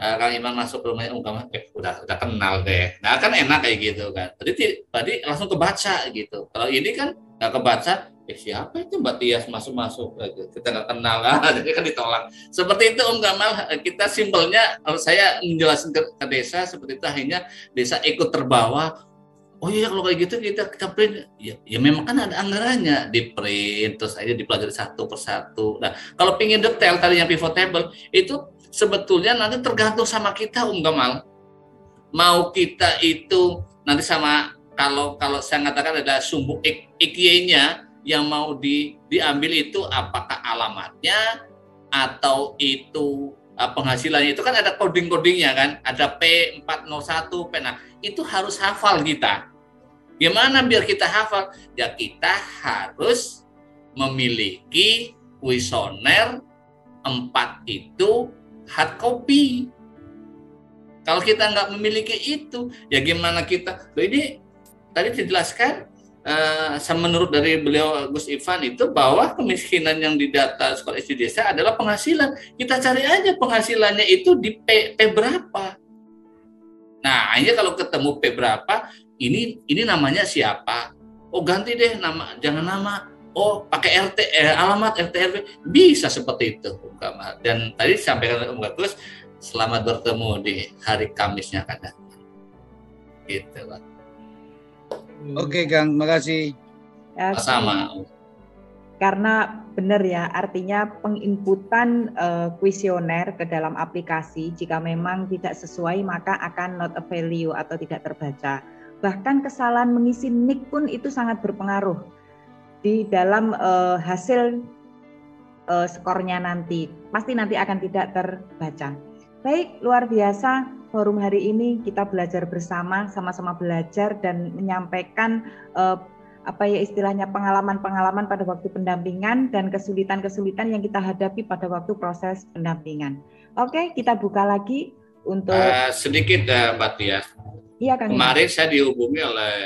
Kang Iman masuk ke rumahnya udah kenal deh. Nah kan enak kayak gitu kan. Tadi langsung kebaca gitu. Kalau ini kan nggak kebaca, siapa itu Mbak Tias masuk kita nggak kenal lah, jadi kan ditolak. Seperti itu Om Gamal, kita simpelnya kalau saya menjelaskan ke desa seperti itu, akhirnya desa ikut terbawa. Oh iya kalau kayak gitu kita print, ya memang kan ada anggarannya, di print terus aja dipelajari satu persatu. Nah kalau pingin detail tadi yang pivot table itu sebetulnya nanti tergantung sama kita Om Gamal. Mau kita itu nanti sama kalau saya katakan ada sumbu IKY-nya yang mau diambil itu apakah alamatnya atau itu penghasilannya, itu kan ada coding-codingnya kan, ada P401 P. Nah itu harus hafal kita. Gimana biar kita hafal? Ya kita harus memiliki kuesioner 4 itu hard copy. Kalau kita nggak memiliki itu, ya gimana kita? Loh, ini tadi dijelaskan menurut dari beliau Gus Ivan itu bahwa kemiskinan yang di data sekolah SD desa adalah penghasilan. Kita cari aja penghasilannya itu di P berapa. Nah, akhirnya kalau ketemu P berapa, ini namanya siapa? Oh, ganti deh nama, jangan nama. Oh, pakai alamat RT RW, bisa seperti itu. Dan tadi disampaikan oleh Om Bagus, selamat bertemu di hari Kamisnya akan datang. Gitu, Pak. Oke, Kang, makasih. Ya, sama. Karena benar ya, artinya penginputan kuesioner ke dalam aplikasi jika memang tidak sesuai maka akan not a value atau tidak terbaca. Bahkan kesalahan mengisi nick pun itu sangat berpengaruh di dalam hasil skornya nanti. Pasti nanti akan tidak terbaca. Baik, luar biasa forum hari ini kita belajar bersama, sama-sama belajar dan menyampaikan istilahnya pengalaman-pengalaman pada waktu pendampingan dan kesulitan-kesulitan yang kita hadapi pada waktu proses pendampingan. Oke, kita buka lagi untuk sedikit Mbak Tias. Iya, Kang. Kemarin saya dihubungi oleh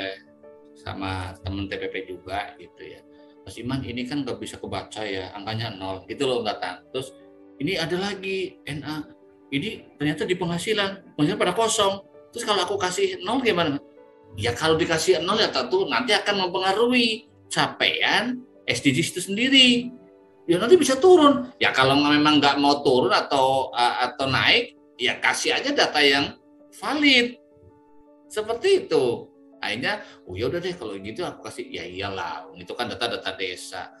sama teman TPP juga gitu ya. Mas Iman, ini kan nggak bisa kebaca ya, angkanya 0 gitu loh Mbak Tan. Terus ini ada lagi NA, ini ternyata di penghasilan pada kosong. Terus kalau aku kasih 0 gimana? Ya kalau dikasih 0 ya tentu nanti akan mempengaruhi capaian SDGs itu sendiri. Ya nanti bisa turun. Ya kalau memang nggak mau turun atau naik, ya kasih aja data yang valid. Seperti itu. Akhirnya, oh ya udah deh kalau gitu aku kasih. Ya iyalah, itu kan data-data desa.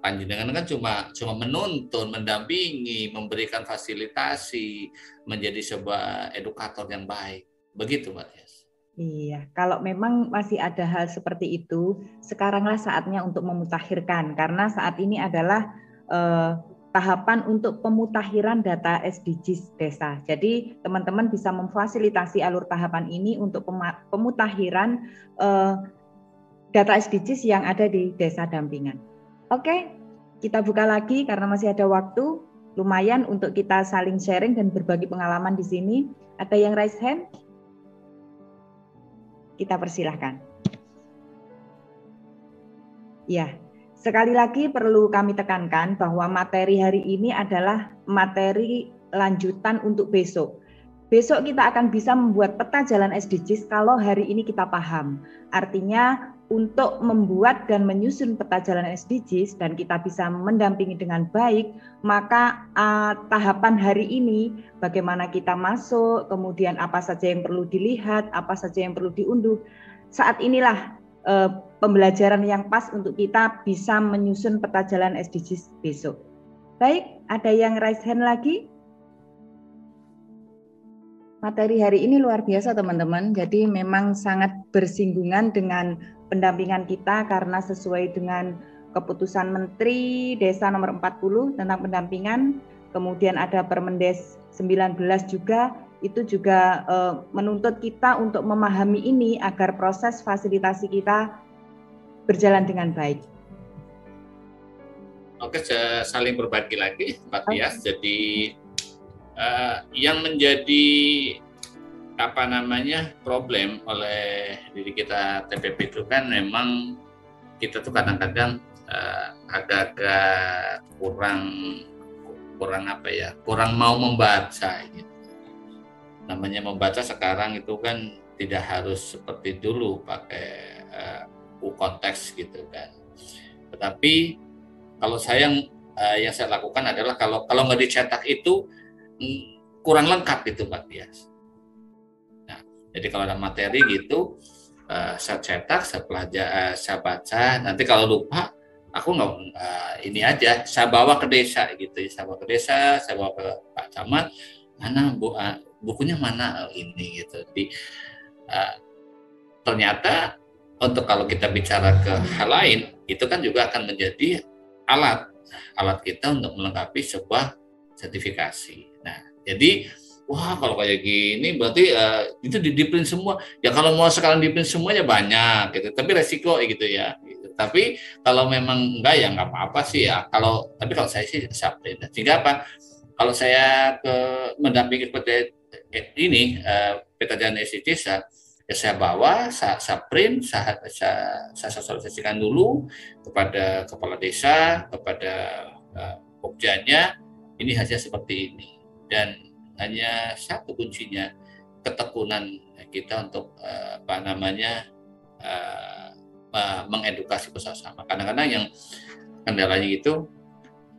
Panjenengan kan cuma menuntun, mendampingi, memberikan fasilitasi, menjadi sebuah edukator yang baik. Begitu, Mbak Tias. Iya, kalau memang masih ada hal seperti itu, sekaranglah saatnya untuk memutakhirkan, karena saat ini adalah tahapan untuk pemutakhiran data SDGs desa. Jadi teman-teman bisa memfasilitasi alur tahapan ini untuk pemutakhiran data SDGs yang ada di desa dampingan. Oke, kita buka lagi karena masih ada waktu, lumayan untuk kita saling sharing dan berbagi pengalaman di sini. Ada yang raise hand? Kita persilahkan. Ya, sekali lagi perlu kami tekankan bahwa materi hari ini adalah materi lanjutan untuk besok. Besok kita akan bisa membuat peta jalan SDGs kalau hari ini kita paham. Artinya untuk membuat dan menyusun peta jalan SDGs dan kita bisa mendampingi dengan baik, maka tahapan hari ini bagaimana kita masuk, kemudian apa saja yang perlu dilihat, apa saja yang perlu diunduh. Saat inilah pembelajaran yang pas untuk kita bisa menyusun peta jalan SDGs besok. Baik, ada yang raise hand lagi? Materi hari ini luar biasa teman-teman, jadi memang sangat bersinggungan dengan pendampingan kita karena sesuai dengan keputusan Menteri Desa nomor 40 tentang pendampingan, kemudian ada Permendes 19 juga, itu juga menuntut kita untuk memahami ini agar proses fasilitasi kita berjalan dengan baik. Oke, saling berbagi lagi, Pak Tias. Jadi yang menjadi problem oleh diri kita TPP itu kan memang kita tuh kadang-kadang agak-agak kurang mau membaca gitu. Namanya membaca sekarang itu kan tidak harus seperti dulu pakai konteks gitu kan. Tetapi kalau yang saya lakukan adalah kalau nggak dicetak itu kurang lengkap itu Pak Tias. Nah, jadi kalau ada materi gitu, saya cetak, saya baca. Nanti kalau lupa, aku nggak ini aja, saya bawa ke desa gitu. Saya bawa ke desa, saya bawa ke Pak Camat, mana bukunya mana ini gitu. Ternyata untuk kalau kita bicara ke hal lain, itu kan juga akan menjadi alat kita untuk melengkapi sebuah sertifikasi. Nah, jadi kalau kayak gini berarti itu di print semua. Ya kalau mau sekarang di print semuanya banyak gitu, tapi resiko gitu ya. Gitu. Tapi kalau memang enggak ya nggak apa-apa sih ya. Tapi kalau saya sih Saprim. Sehingga apa? Kalau saya mendampingi seperti ini peta jalan SDGs, ya saya bawa, saya print, saya sosialisasikan dulu kepada kepala desa, kepada pokjanya, ini hasilnya seperti ini. Dan hanya satu kuncinya, ketekunan kita untuk mengedukasi bersama. Kadang-kadang yang kendalanya itu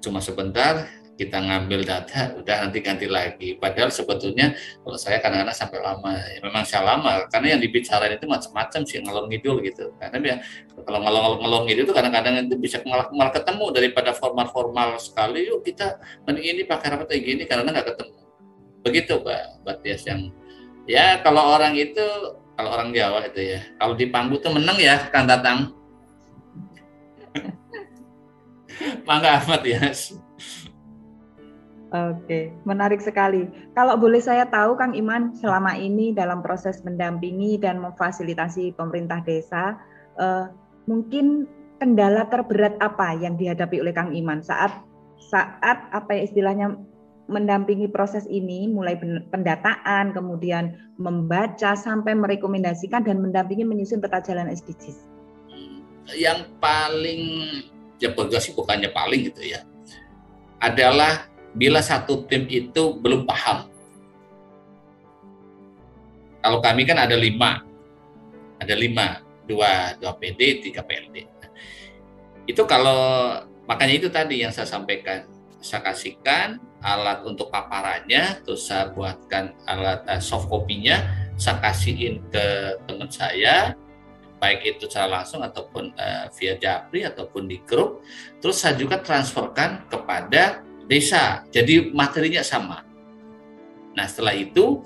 cuma sebentar, kita ngambil data, udah nanti ganti lagi. Padahal sebetulnya kalau saya kadang-kadang sampai lama, ya memang saya lama, karena yang dibicarain itu macam-macam sih, ngalor ngidul gitu. Karena ya, kalau ngalor ngidul itu kadang-kadang itu bisa malah ketemu daripada formal sekali. Yuk kita ini pakai rapat kayak gini, karena nggak ketemu. Begitu Mbak Tias yang ya kalau orang Jawa itu ya, kalau di panggung tuh menang ya Kang Tatang. Mangga Ahmad ya. Oke, menarik sekali. Kalau boleh saya tahu, Kang Iman, selama ini dalam proses mendampingi dan memfasilitasi pemerintah desa, mungkin kendala terberat apa yang dihadapi oleh Kang Iman saat apa ya istilahnya mendampingi proses ini, mulai pendataan, kemudian membaca sampai merekomendasikan dan mendampingi menyusun peta jalan SDGs. Yang paling ya sih bukannya paling gitu ya, adalah bila satu tim itu belum paham. Kalau kami kan ada 5, 2 PD, 3 PLD. Itu kalau, makanya itu tadi yang saya sampaikan, saya kasihkan alat untuk paparannya, terus saya buatkan alat soft copy-nya, saya kasihin ke teman saya, baik itu secara langsung ataupun via Japri ataupun di grup, terus saya juga transferkan kepada desa, jadi materinya sama. Nah setelah itu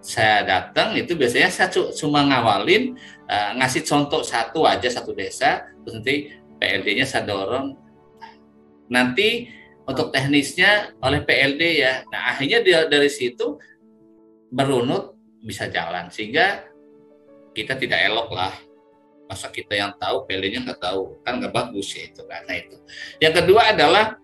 saya datang, itu biasanya saya cuma ngawalin, ngasih contoh satu desa, terus nanti PLD-nya saya dorong. Nanti untuk teknisnya oleh PLD ya. Nah akhirnya dari situ berunut bisa jalan, sehingga kita tidak elok lah. Masa kita yang tahu, PLD-nya nggak tahu, kan nggak bagus ya itu karena itu. Yang kedua adalah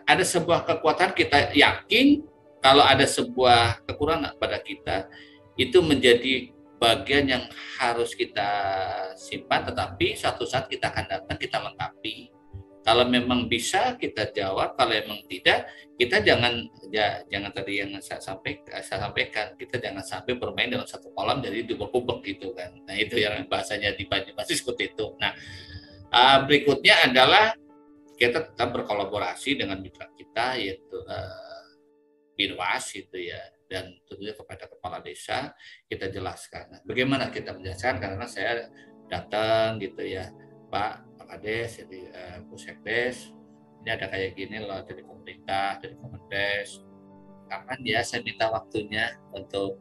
ada sebuah kekuatan, kita yakin kalau ada sebuah kekurangan pada kita, itu menjadi bagian yang harus kita simpan, tetapi suatu saat kita akan datang, kita lengkapi. Kalau memang bisa kita jawab, kalau memang tidak, kita jangan tadi yang saya sampaikan, kita jangan sampai bermain dalam satu kolam jadi dubek-dubek gitu kan. Nah itu yang bahasanya di Banyumas seperti itu. Nah berikutnya adalah kita tetap berkolaborasi dengan mitra kita, yaitu Binwas itu ya, dan tentunya kepada kepala desa kita jelaskan. Nah, bagaimana kita menjelaskan, karena saya datang gitu ya, Pak Kades, jadi Pusekdes, ini ada kayak gini loh dari pemerintah, dari Kemendes, kapan ya saya minta waktunya untuk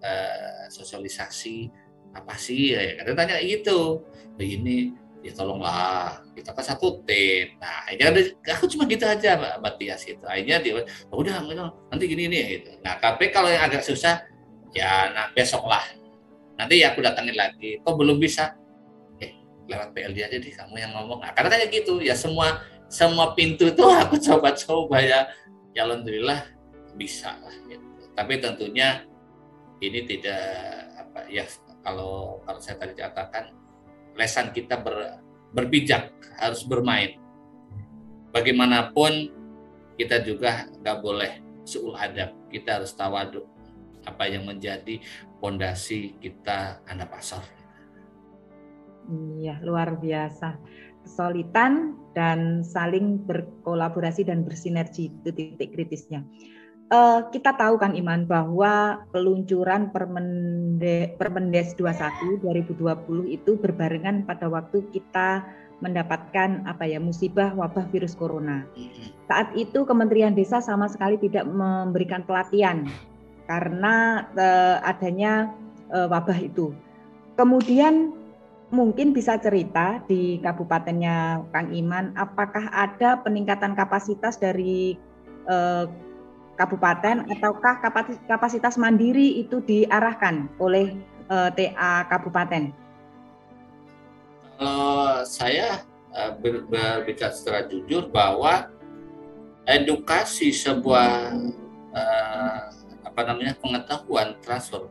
sosialisasi apa sih ya, kadang tanya gitu, begini ya tolonglah, kita kan satu tim. Nah akhirnya aku cuma gitu aja Mbak Tias itu, akhirnya dia udah nanti gini nih gitu. Nah tapi kalau yang agak susah ya besok lah, nanti ya aku datangin lagi, kok belum bisa, lewat PLD aja deh kamu yang ngomong. Nah, karena kayak gitu ya, semua pintu itu aku coba ya alhamdulillah bisa lah gitu. Tapi tentunya ini tidak kalau saya tadi katakan, lesan kita berpijak, harus bermain. Bagaimanapun kita juga nggak boleh suul adab, kita harus tawaduk, apa yang menjadi fondasi kita anak pasar. Iya, luar biasa. Kesulitan dan saling berkolaborasi dan bersinergi itu titik kritisnya. Kita tahu Kang Iman bahwa peluncuran Permendes 21 2020 itu berbarengan pada waktu kita mendapatkan musibah wabah virus corona. Saat itu Kementerian Desa sama sekali tidak memberikan pelatihan karena adanya wabah itu. Kemudian mungkin bisa cerita di kabupatennya Kang Iman, apakah ada peningkatan kapasitas dari kabupaten ataukah kapasitas mandiri itu diarahkan oleh TA kabupaten? Kalau saya berbicara secara jujur bahwa edukasi sebuah pengetahuan, transfer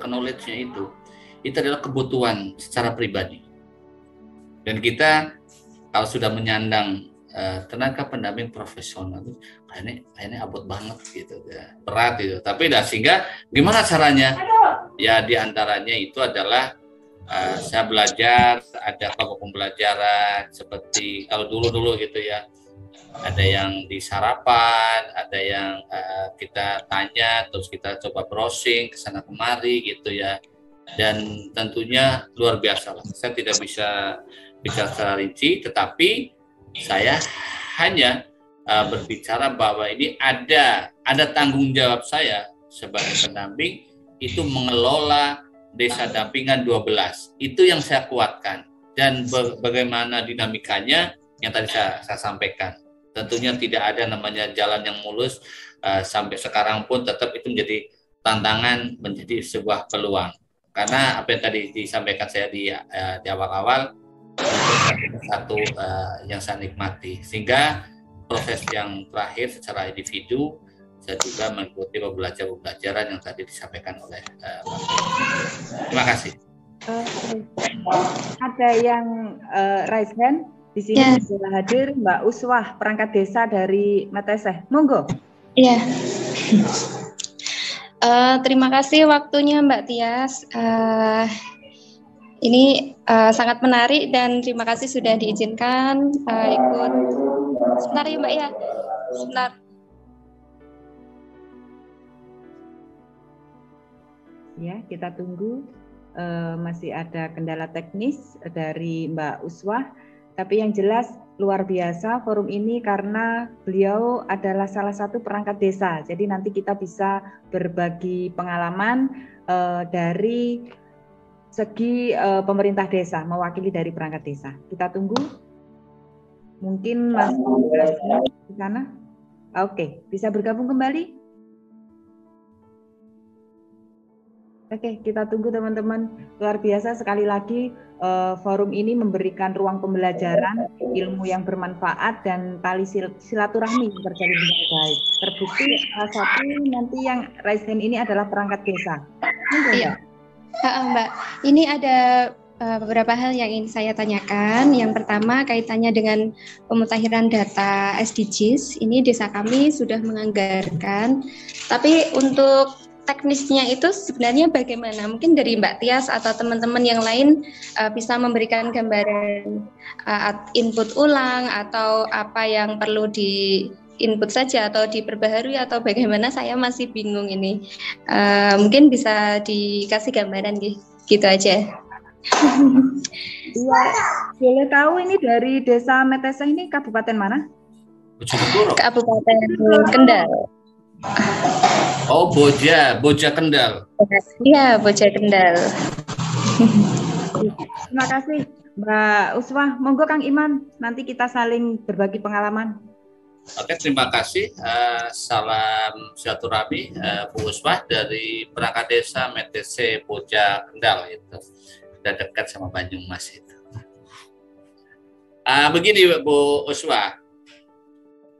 knowledge-nya itu adalah kebutuhan secara pribadi. Dan kita kalau sudah menyandang tenaga pendamping profesional, kayaknya abot banget gitu, ya, berat gitu. Tapi sehingga gimana caranya? Ya diantaranya itu adalah saya belajar, ada kelompok pembelajaran seperti kalau dulu gitu ya. Ada yang di sarapan, ada yang kita tanya, terus kita coba browsing ke sana kemari gitu ya. Dan tentunya luar biasa lah. Saya tidak bisa bicara secara rinci, tetapi saya hanya berbicara bahwa ini ada tanggung jawab saya sebagai pendamping itu mengelola desa dampingan 12. Itu yang saya kuatkan. Dan bagaimana dinamikanya yang tadi saya sampaikan. Tentunya tidak ada namanya jalan yang mulus, sampai sekarang pun tetap itu menjadi tantangan, menjadi sebuah peluang. Karena apa yang tadi disampaikan saya di awal-awal, satu yang saya nikmati. Sehingga proses yang terakhir secara individu, saya juga mengikuti pembelajaran yang tadi disampaikan oleh terima kasih. Ada yang raise hand? Di sini sudah hadir Mbak Uswah, perangkat desa dari Meteseh. Monggo. Iya. Terima kasih waktunya Mbak Tias. Ini sangat menarik dan terima kasih sudah diizinkan ikut. Sebentar ya Mbak ya. Sebentar. Ya, kita tunggu. Masih ada kendala teknis dari Mbak Uswah. Tapi yang jelas luar biasa forum ini karena beliau adalah salah satu perangkat desa. Jadi nanti kita bisa berbagi pengalaman dari segi pemerintah desa, mewakili dari perangkat desa. Kita tunggu. Mungkin masih di sana. Oke, bisa bergabung kembali? Oke, kita tunggu teman-teman. Luar biasa sekali lagi forum ini memberikan ruang pembelajaran, ilmu yang bermanfaat dan tali silaturahmi yang terjalin dengan baik. Terbukti salah satu nanti yang raise hand ini adalah perangkat desa. Iya, Mbak. Ini ada beberapa hal yang ingin saya tanyakan. Yang pertama kaitannya dengan pemutakhiran data SDGs. Ini desa kami sudah menganggarkan, tapi untuk teknisnya itu sebenarnya bagaimana? Mungkin dari Mbak Tias atau teman-teman yang lain bisa memberikan gambaran input ulang atau apa yang perlu di input saja atau diperbaharui atau bagaimana, saya masih bingung ini. Mungkin bisa dikasih gambaran gitu aja. Iya, boleh tahu ini dari desa Meteseh ini kabupaten mana? Kabupaten Kendal. Oh, Boja Kendal. Iya, Boja Kendal. Terima kasih Mbak Uswah. Monggo Kang Iman, nanti kita saling berbagi pengalaman. Oke, terima kasih. Salam silaturahmi Bu Uswah dari perangkat desa Meteseh Boja Kendal itu. Sudah dekat sama Banyumas itu. Begini Bu Uswah.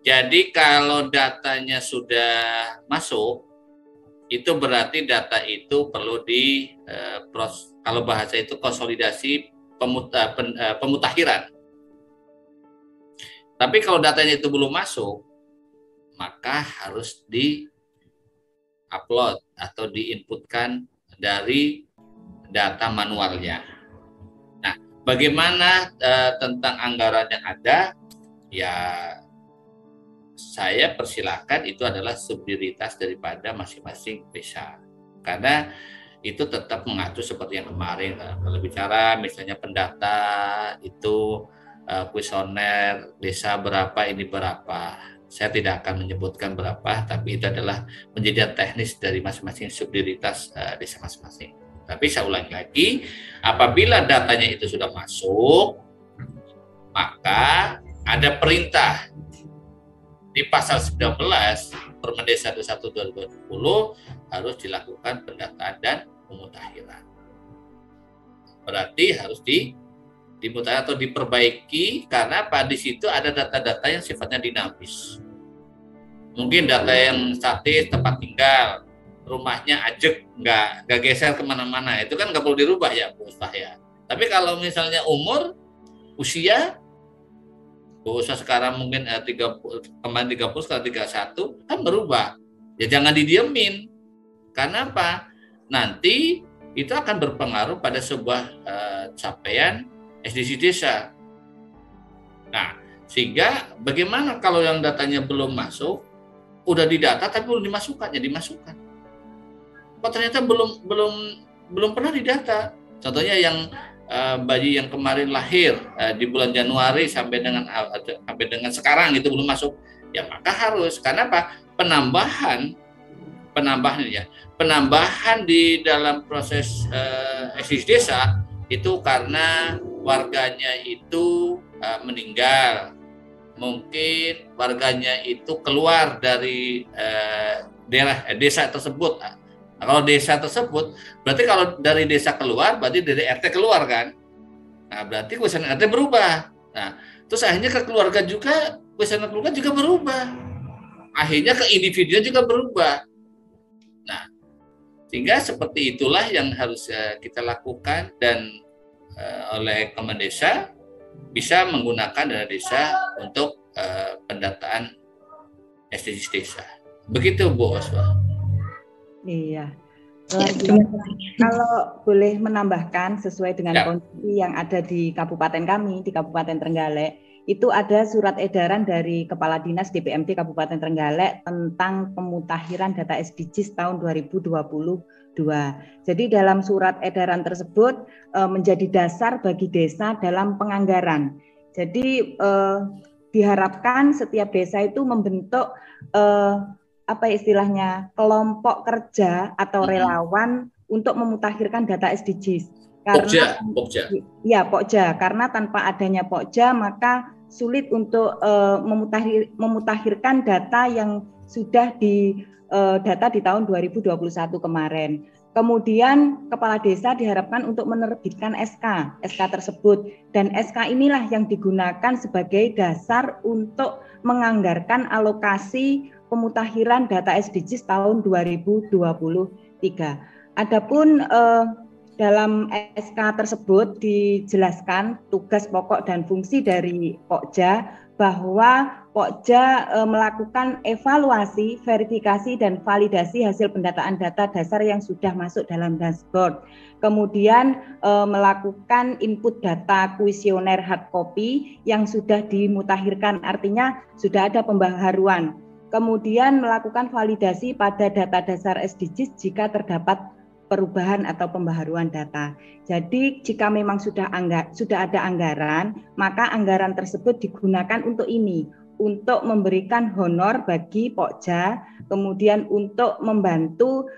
Jadi kalau datanya sudah masuk, itu berarti data itu perlu kalau bahasa itu konsolidasi pemutakhiran. Tapi kalau datanya itu belum masuk, maka harus di-upload atau diinputkan dari data manualnya. Nah, bagaimana tentang anggaran yang ada? Ya, saya persilahkan itu adalah subsidiaritas daripada masing-masing desa. Karena itu tetap mengatur seperti yang kemarin. Kalau bicara misalnya pendata itu kuesioner desa berapa, ini berapa. Saya tidak akan menyebutkan berapa, tapi itu adalah menjadi teknis dari masing-masing subsidiaritas desa masing-masing. Tapi saya ulangi lagi, apabila datanya itu sudah masuk, maka ada perintah di pasal 19 Permen Desa 21/2020 harus dilakukan pendataan dan pemutakhiran. Berarti harus dimutakhir atau diperbaiki karena apa? Di situ ada data-data yang sifatnya dinamis. Mungkin data yang statis, tempat tinggal, rumahnya ajek, nggak geser kemana-mana, itu kan nggak perlu dirubah ya Bu Ustaz ya. Tapi kalau misalnya umur, usia, Bu Ustaz sekarang mungkin 30, kemarin 30, sekarang 31, kan berubah. Ya jangan didiemin. Karena apa? Nanti itu akan berpengaruh pada sebuah capaian SDGs desa. Nah, sehingga bagaimana kalau yang datanya belum masuk, udah didata tapi belum dimasukkan, ya dimasukkan. Kok ternyata belum pernah didata. Contohnya yang bayi yang kemarin lahir di bulan Januari sampai dengan sekarang itu belum masuk, ya maka harus. Karena apa? Penambahan di dalam proses SDGs desa itu karena warganya itu meninggal, mungkin warganya itu keluar dari daerah desa tersebut. Nah, kalau desa tersebut, berarti kalau dari desa keluar, berarti dari RT keluar kan? Nah, berarti kuesioner RT berubah. Nah, terus akhirnya ke keluarga juga, kuesioner keluarga juga berubah. Akhirnya ke individunya juga berubah. Nah, sehingga seperti itulah yang harus kita lakukan, dan oleh Kemendesa bisa menggunakan dana desa untuk pendataan SDGs desa. Begitu Bu Oswa. Iya. Kalau boleh menambahkan sesuai dengan kondisi yang ada di kabupaten kami, di Kabupaten Trenggalek, itu ada surat edaran dari Kepala Dinas DPMD Kabupaten Trenggalek tentang pemutakhiran data SDGs tahun 2022. Jadi dalam surat edaran tersebut menjadi dasar bagi desa dalam penganggaran. Jadi diharapkan setiap desa itu membentuk apa istilahnya, kelompok kerja atau relawan untuk memutakhirkan data SDGs. Karena Pokja, karena tanpa adanya Pokja maka sulit untuk memutakhirkan data yang sudah data di tahun 2021 kemarin. Kemudian kepala desa diharapkan untuk menerbitkan SK tersebut, dan SK inilah yang digunakan sebagai dasar untuk menganggarkan alokasi pemutakhiran data SDGs tahun 2023. Adapun dalam SK tersebut dijelaskan tugas pokok dan fungsi dari Pokja, bahwa Pokja melakukan evaluasi, verifikasi, dan validasi hasil pendataan data dasar yang sudah masuk dalam dashboard. Kemudian melakukan input data kuesioner hard copy yang sudah dimutakhirkan, artinya sudah ada pembaharuan. Kemudian melakukan validasi pada data dasar SDGs jika terdapat perubahan atau pembaharuan data. Jadi jika memang sudah ada anggaran, maka anggaran tersebut digunakan untuk ini, untuk memberikan honor bagi Pokja, kemudian untuk membantu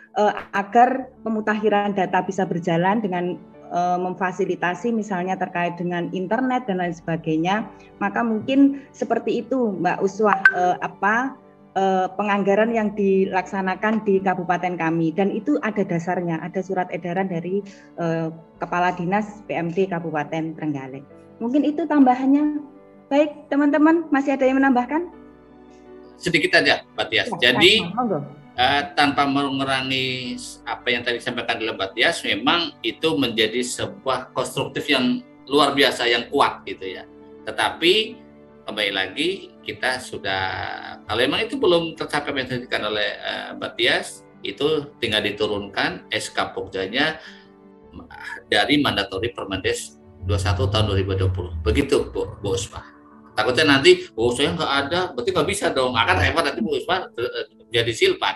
agar pemutakhiran data bisa berjalan dengan memfasilitasi misalnya terkait dengan internet dan lain sebagainya. Maka mungkin seperti itu Mbak Uswah penganggaran yang dilaksanakan di kabupaten kami, dan itu ada dasarnya, ada surat edaran dari Kepala Dinas PMD Kabupaten Trenggalek. Mungkin itu tambahannya. Baik teman-teman, masih ada yang menambahkan? Sedikit aja Mbak Tias. Jadi tanpa mengurangi apa yang tadi disampaikan oleh Mbak Tias, memang itu menjadi sebuah konstruktif yang luar biasa, yang kuat gitu ya. Tetapi kembali lagi, kita sudah, kalau memang itu belum tercapai yang disampaikan oleh Mbak Tias, itu tinggal diturunkan SK Pokjanya dari mandatori Permendes 21 tahun 2020. Begitu Bu Usma. Takutnya nanti, saya nggak ada, berarti nggak bisa dong. Akan repot nanti Bu Usma jadi silpa.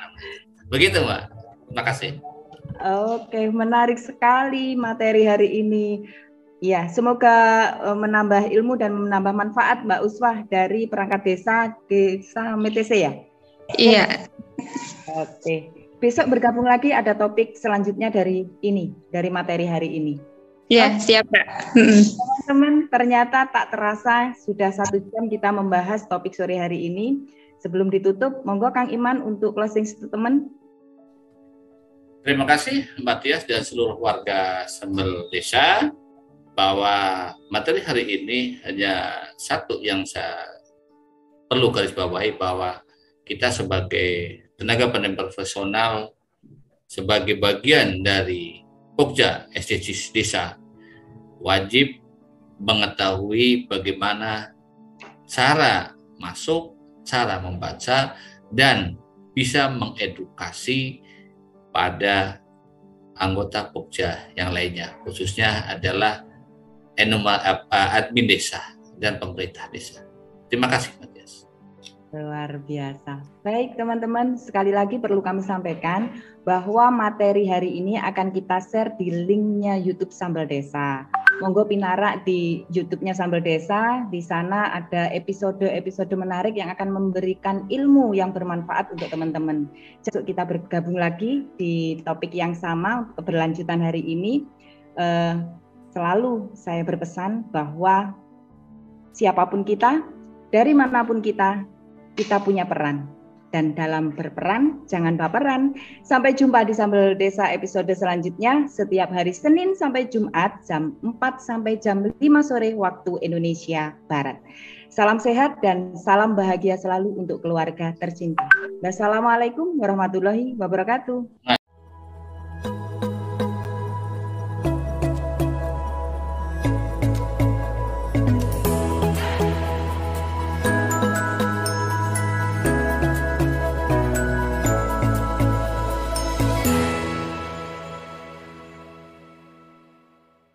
Begitu Mbak. Terima kasih. Oke, menarik sekali materi hari ini. Ya, semoga menambah ilmu dan menambah manfaat Mbak Uswah dari perangkat desa MTC ya? Iya. Oke. Besok bergabung lagi, ada topik selanjutnya dari materi hari ini. Iya, siap Mbak. Teman-teman, ternyata tak terasa sudah 1 jam kita membahas topik sore hari ini. Sebelum ditutup, monggo Kang Iman untuk closing statement. Terima kasih Mbak Tias dan seluruh warga Sembel Desa. bahwa materi hari ini hanya satu yang saya perlu garis bawahi, bahwa kita sebagai tenaga pendidik profesional, sebagai bagian dari Pokja SDGs Desa, wajib mengetahui bagaimana cara masuk, cara membaca, dan bisa mengedukasi pada anggota Pokja yang lainnya, khususnya adalah admin desa dan pemerintah desa. Terima kasih, Matias. Luar biasa. Baik teman-teman, sekali lagi perlu kami sampaikan bahwa materi hari ini akan kita share di linknya YouTube Sambal Desa. Monggo pinarak di YouTube-nya Sambal Desa. Di sana ada episode-episode menarik yang akan memberikan ilmu yang bermanfaat untuk teman-teman. Jadi kita bergabung lagi di topik yang sama keberlanjutan hari ini. Selalu saya berpesan bahwa siapapun kita, dari manapun kita punya peran. Dan dalam berperan, jangan baperan. Sampai jumpa di Sambal Desa episode selanjutnya setiap hari Senin sampai Jumat jam 4 sampai jam 5 sore waktu Indonesia Barat. Salam sehat dan salam bahagia selalu untuk keluarga tercinta. Wassalamualaikum warahmatullahi wabarakatuh.